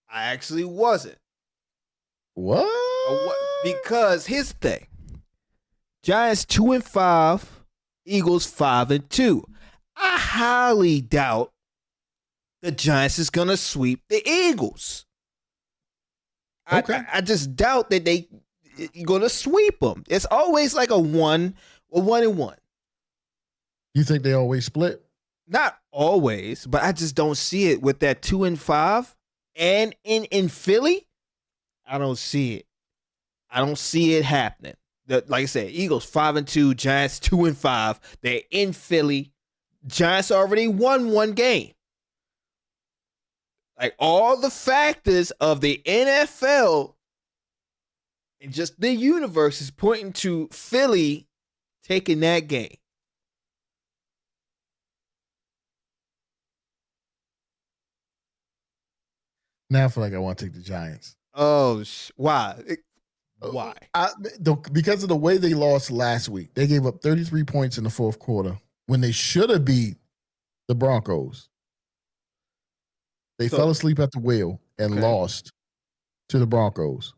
I actually wasn't. What? Because here's the thing. Giants 2-5, Eagles 5-2. I highly doubt the Giants is gonna sweep the Eagles. Okay. I just doubt that they're gonna sweep them. It's always like a 1-1. You think they always split? Not always, but I just don't see it with that 2-5 and in Philly. I don't see it. I don't see it happening. Like I said, Eagles 5-2, Giants 2-5. They're in Philly. Giants already won one game. Like all the factors of the NFL and just the universe is pointing to Philly taking that game. Now I feel like I want to take the Giants. Oh, why? Why? Because of the way they lost last week. They gave up 33 points in the fourth quarter when they should have beat the Broncos. They fell asleep at the wheel and lost to the Broncos.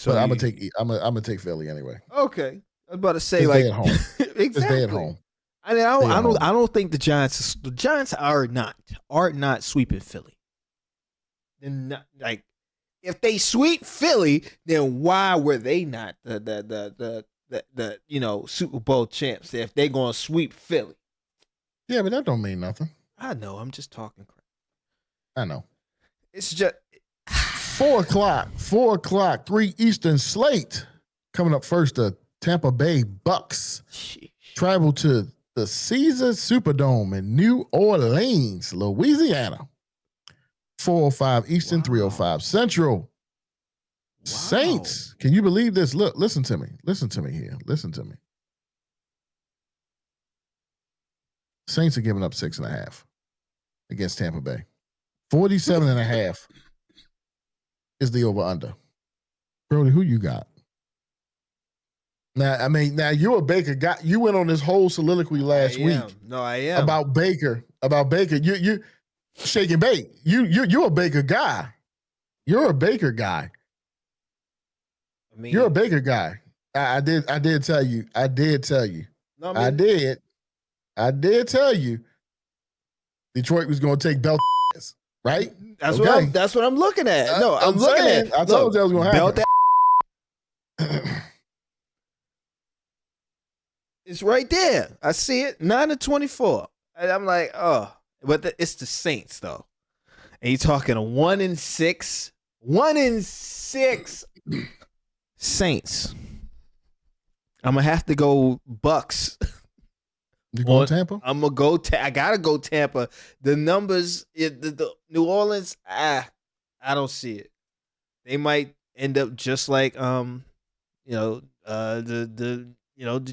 So but I'm you- gonna take Philly anyway. Okay, I was about to say 'Cause like they at home. exactly. Because they at home. I mean, They at home. I don't think the Giants are not sweeping Philly. They're not, like, if they sweep Philly, then why were they not the Super Bowl champs if they're gonna sweep Philly? Yeah, but that don't mean nothing. I know. I'm just talking crap. I know. It's just 4 o'clock, 3 Eastern slate. Coming up first, the Tampa Bay Bucks travel to the Caesars Superdome in New Orleans, Louisiana. 4:05 Eastern, 3:05 Central. Wow. Saints, can you believe this? Look, listen to me. Listen to me here. Listen to me. Saints are giving up 6.5 against Tampa Bay. 47.5 is the over-under. Brody, who you got? Now you're a Baker guy. You went on this whole soliloquy last week. No, I am. About Baker. You shaking bait. You're a Baker guy. You're a Baker guy. I mean, You're a Baker guy. I did tell you. I did tell you. No, I did tell you Detroit was going to take belt, right? That's Okay. that's what I'm looking at. No, I'm looking saying, at. I told you that was going to happen. Belt It's right there. I see it. 9-24. And I'm like, oh, but it's the Saints though. And you talking a 1-6, 1-6 Saints. I'm gonna have to go Bucks. You going Tampa? I'm gonna go. I gotta go Tampa. The numbers, the New Orleans. I don't see it. They might end up just like the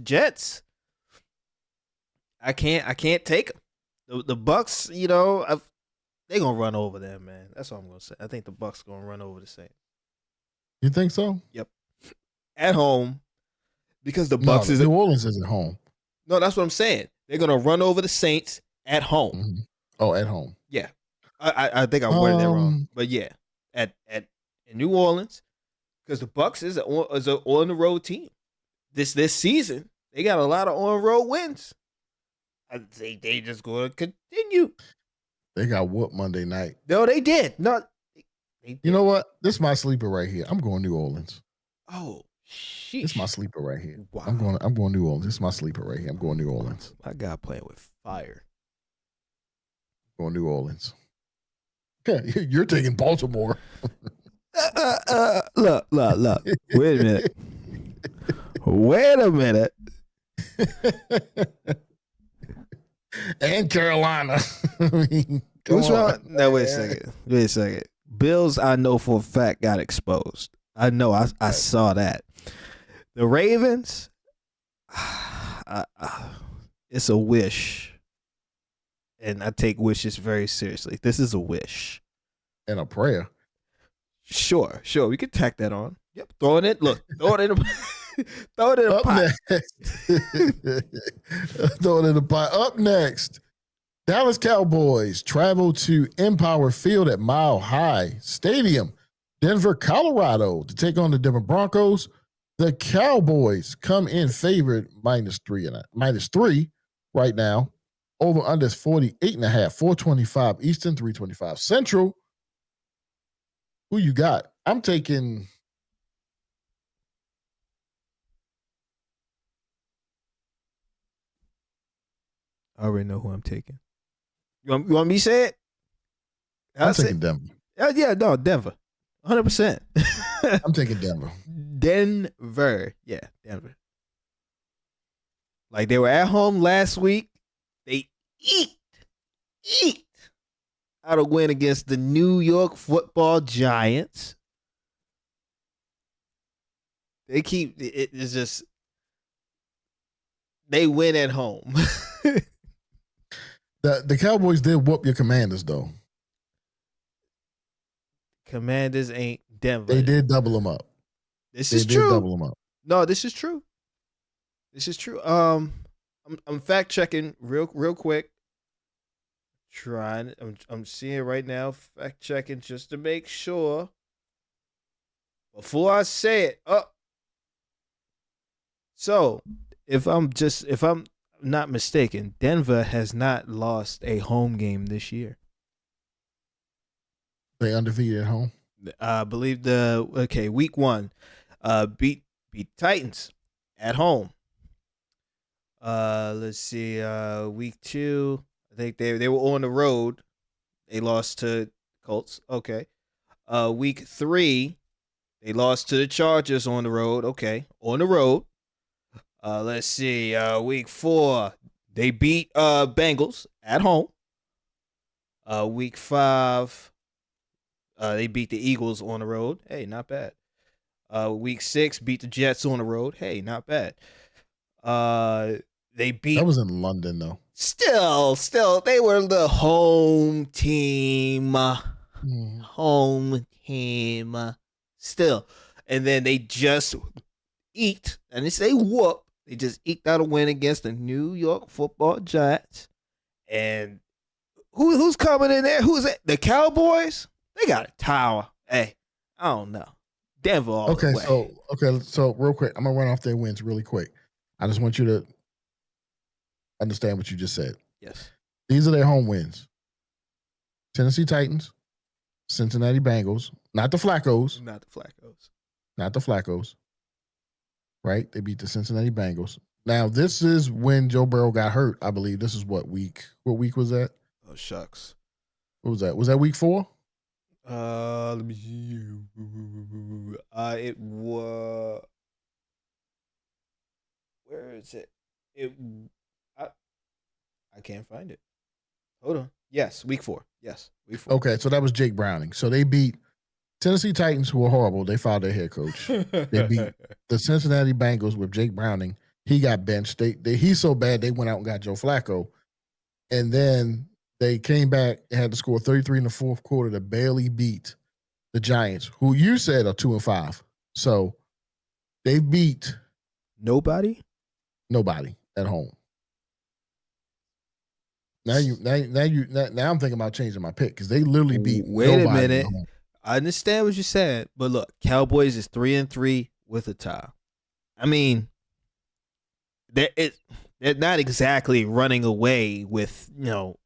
Jets. I can't take them. The Bucks. They gonna run over them, man. That's all I'm gonna say. I think the Bucks gonna run over the Saints. You think so? Yep. At home, because the Bucks New Orleans is at home. No, that's what I'm saying. They're gonna run over the Saints at home. Mm-hmm. Oh, at home. Yeah, I think I worded that wrong, but yeah, in New Orleans, because the Bucks is an on the road team. This season, they got a lot of on road wins. I think they just gonna continue. They got whooped Monday night. No, they did. No, they did. You know what? This is my sleeper right here. I'm going New Orleans. Oh, sheesh. This is my sleeper right here. Wow. I'm going New Orleans. This is my sleeper right here. I'm going New Orleans. My guy playing with fire. Going New Orleans. Yeah, you're taking Baltimore. Look. Wait a minute. And Carolina. What's wrong? No, wait a second. Bills, I know for a fact, got exposed. I know. I saw that. The Ravens, it's a wish. And I take wishes very seriously. This is a wish. And a prayer. Sure. We can tack that on. Yep. Throw it in. Look. Throw it in the pot. Throw it in the pot. Up next, Dallas Cowboys travel to Empower Field at Mile High Stadium, Denver, Colorado, to take on the Denver Broncos. The Cowboys come in favored -3 right now. Over under is 48.5, 425 Eastern, 325 Central. Who you got? I'm taking. I already know who I'm taking. You want me to say it? I'm taking Denver. Denver. 100%. I'm taking Denver. Denver. Yeah, Denver. Like they were at home last week. They eat out a win against the New York Football Giants. They keep it's just they win at home. The Cowboys did whoop your Commanders though. Commanders ain't Denver. They did double them up. This They is did true. double them up. No, this is true. I'm fact checking real quick. I'm seeing right now, fact checking just to make sure. before I say it, so if I'm not mistaken, Denver has not lost a home game this year. They undefeated at home. I believe week 1, beat Titans at home. Let's see, week 2, I think they were on the road. They lost to Colts. Okay. Week 3, they lost to the Chargers on the road. Okay, on the road. Let's see, week 4, they beat Bengals at home. Week 5, they beat the Eagles on the road. Hey, not bad. Week 6, beat the Jets on the road. Hey, not bad. They beat. That was in London, though. Still, they were the home team. Home team. Still. And then they just eked, and they say whoop. They just eked out a win against the New York Football Giants. And who's coming in there? Who's it? The Cowboys? They got a tower. Hey, I don't know. Denver all the way. So real quick, I'm gonna run off their wins really quick. I just want you to understand what you just said. Yes. These are their home wins. Tennessee Titans, Cincinnati Bengals, not the Flaccos. Not the Flaccos. Right? They beat the Cincinnati Bengals. Now, this is when Joe Burrow got hurt, I believe. This is what week was that? Oh, shucks. What was that? Was that week 4? Let me see. It was. Where is it? I can't find it. Hold on. Yes, week 4. Yes, week 4. Okay, so that was Jake Browning. So they beat Tennessee Titans, who were horrible. They fired their head coach. They beat the Cincinnati Bengals with Jake Browning. He got benched. He's so bad they went out and got Joe Flacco. And then they came back and had to score 33 in the fourth quarter to barely beat the Giants, who you said are 2-5. So they beat nobody at home. Now I'm thinking about changing my pick because they literally beat. Wait a minute. I understand what you said, but look, Cowboys is 3-3 with a tie. I mean, they're not exactly running away with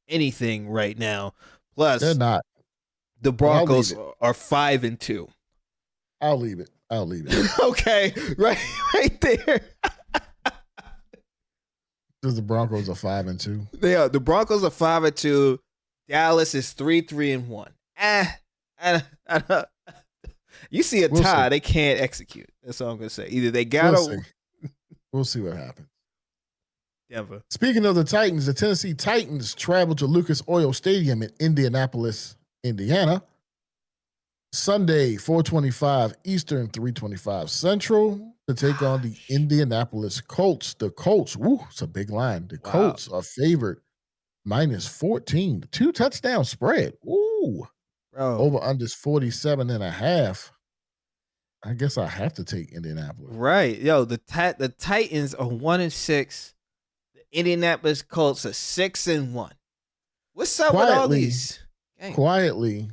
anything right now. Plus, they're not. The Broncos are 5-2. I'll leave it. Okay, right there. Because the Broncos are 5-2. They are. The Broncos are 5-2. Dallas is 3-3-1. You see a tie, they can't execute. That's all I'm gonna say. Either they got We'll see what happens. Denver. Speaking of the Titans, the Tennessee Titans traveled to Lucas Oil Stadium in Indianapolis, Indiana. Sunday, 4:25 Eastern, 3:25 Central, to take on the Indianapolis Colts. The Colts, it's a big line. The Colts are favored -14, 2-touchdown spread. Ooh, bro. Over under 47.5. I guess I have to take Indianapolis. Right, yo, the Titans are 1-6. The Indianapolis Colts are 6-1. What's up with all these? Dang. Quietly.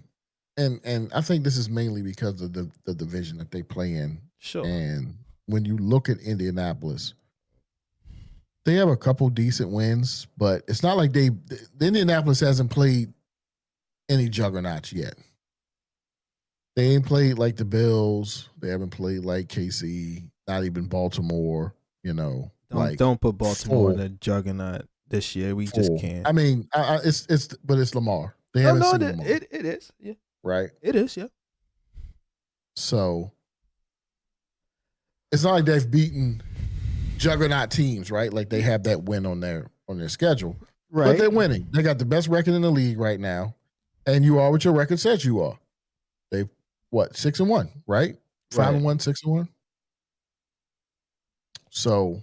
And I think this is mainly because of the division that they play in. Sure. And when you look at Indianapolis, they have a couple decent wins, but it's not like the Indianapolis hasn't played any juggernauts yet. They ain't played like the Bills. They haven't played like KC, not even Baltimore, Don't put Baltimore in a juggernaut this year. We just can't. I mean, it's Lamar. They haven't seen Lamar. It is. Yeah. Right? It is, yeah. So it's not like they've beaten juggernaut teams, right? Like they have that win on their schedule. Right. But they're winning. They got the best record in the league right now. And you are what your record says you are. They 6-1, right? 5-1, 6-1. So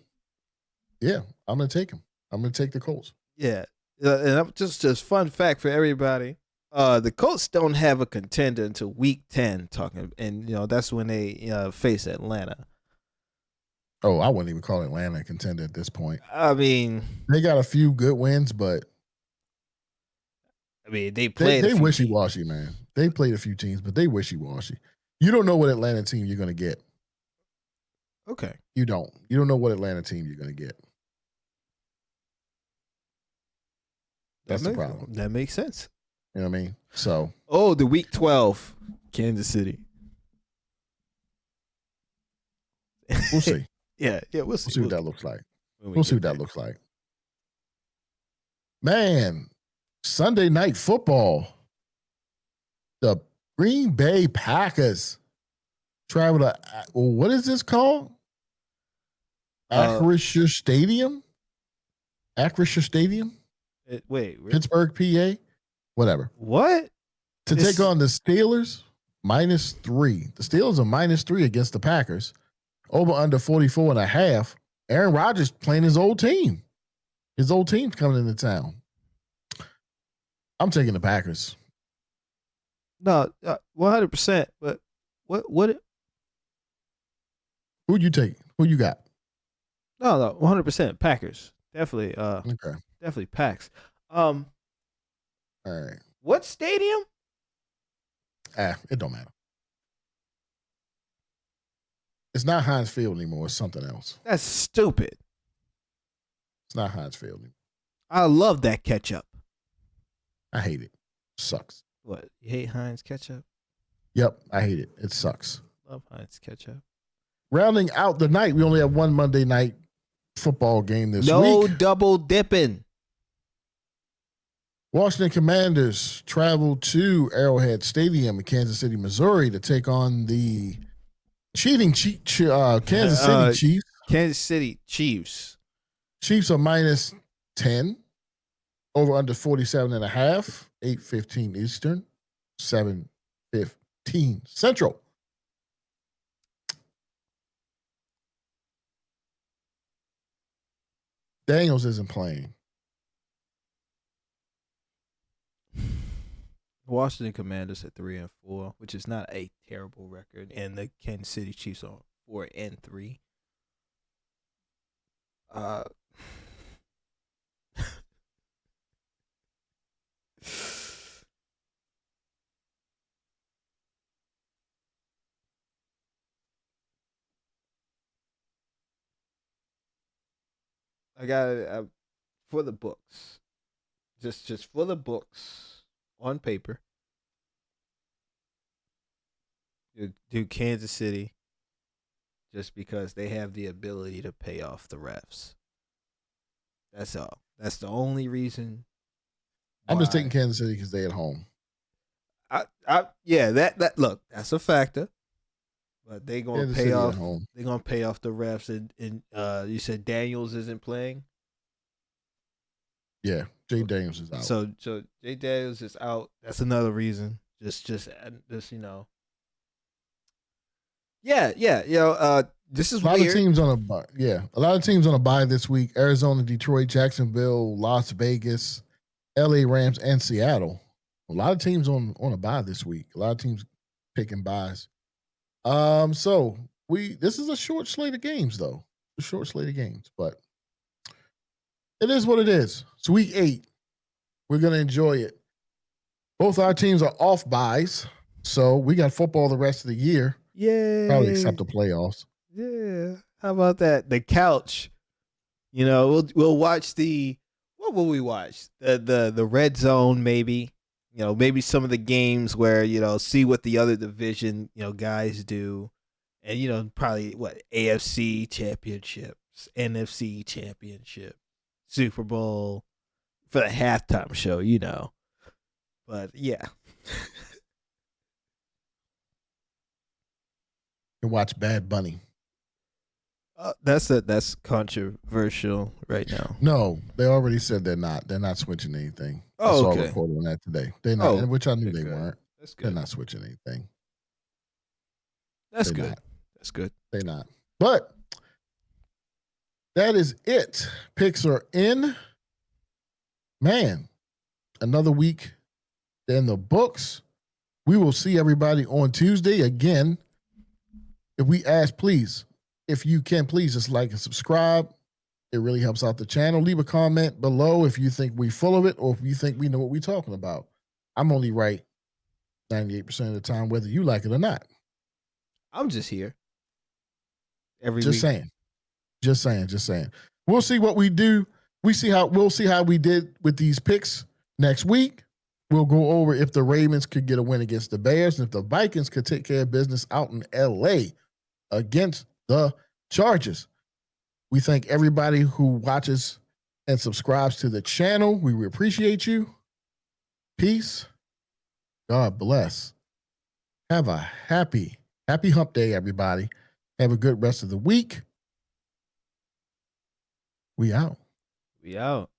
yeah, I'm gonna take them. I'm gonna take the Colts. Yeah. And just fun fact for everybody. The Colts don't have a contender until week 10 and that's when they face Atlanta. Oh, I wouldn't even call Atlanta a contender at this point. I mean, they got a few good wins, but they played. They wishy-washy, man. They played a few teams, but they wishy-washy. You don't know what Atlanta team you're going to get. Okay. You don't. You don't know what Atlanta team you're going to get. That's the problem. That makes sense. You know what I mean? So. Oh, the week 12, Kansas City. We'll see. Yeah, we'll see. We'll see what that looks like. When We'll see what that looks like. Man, Sunday night football. The Green Bay Packers travel to, what is this called? Acrisure Stadium? Acrisure Stadium? Wait. Really? Pittsburgh, PA? Whatever. What? To take on the Steelers, -3. The Steelers are -3 against the Packers. Over under 44.5. Aaron Rodgers playing his old team. His old team's coming into town. I'm taking the Packers. No, 100%. But what? Who'd you take? Who you got? No, 100%. Packers. Definitely. Okay. Definitely Packs. All right. What stadium? It don't matter. It's not Heinz Field anymore. It's something else. That's stupid. It's not Heinz Field anymore. I love that ketchup. I hate it. Sucks. What? You hate Heinz ketchup? Yep, I hate it. It sucks. Love Heinz ketchup. Rounding out the night, we only have one Monday night football game this No week. double dipping. Washington Commanders travel to Arrowhead Stadium in Kansas City, Missouri to take on the cheating Kansas City Chiefs. Kansas City Chiefs. Chiefs are -10. Over under 47.5. 8:15 Eastern. 7:15 Central. Daniels isn't playing. Washington Commanders at 3-4, which is not a terrible record, and the Kansas City Chiefs are 4-3. I got it for the books, just for the books on paper. Do Kansas City just because they have the ability to pay off the refs. That's all. That's the only reason. I'm just taking Kansas City because they at home. Yeah, that look, that's a factor. But they gonna Kansas pay City off. at home. They're gonna pay off the refs, and you said Daniels isn't playing. Yeah, Jay Daniels is out. So Jay Daniels is out. That's another reason. Just you know. Yeah. This is a lot weird. of teams on a bye. Yeah, a lot of teams on a bye this week: Arizona, Detroit, Jacksonville, Las Vegas, LA Rams, and Seattle. A lot of teams on a bye this week. A lot of teams picking buys. So this is a short slate of games, though. A short slate of games, but it is what it is. It's week 8. We're gonna enjoy it. Both our teams are off buys, so we got football the rest of the year. Yeah. Probably except the playoffs. Yeah. How about that? The couch. You know, we'll watch what will we watch? The red zone, maybe. You know, maybe some of the games where, you know, see what the other division, you know, guys do. And, you know, probably AFC championships, NFC championship, Super Bowl for the halftime show, you know. But yeah. And watch Bad Bunny. That's controversial right now. No, they already said they're not. They're not switching anything. I saw a report on that today. They're not, which I knew they weren't. That's good. They're not switching anything. That's They're good. not. That's good. They're not. But that is it. Picks are in. Man, another week in the books. We will see everybody on Tuesday again. If we ask, please, if you can, please just like and subscribe. It really helps out the channel. Leave a comment below if you think we're full of it or if you think we know what we're talking about. I'm only right 98% of the time, whether you like it or not. I'm just here every Just week. saying. Just saying. We'll see what we do. We'll see how we did with these picks next week. We'll go over if the Ravens could get a win against the Bears and if the Vikings could take care of business out in LA against the Chargers. We thank everybody who watches and subscribes to the channel. We appreciate you. Peace. God bless. Have a happy hump day, everybody. Have a good rest of the week. We out. We out.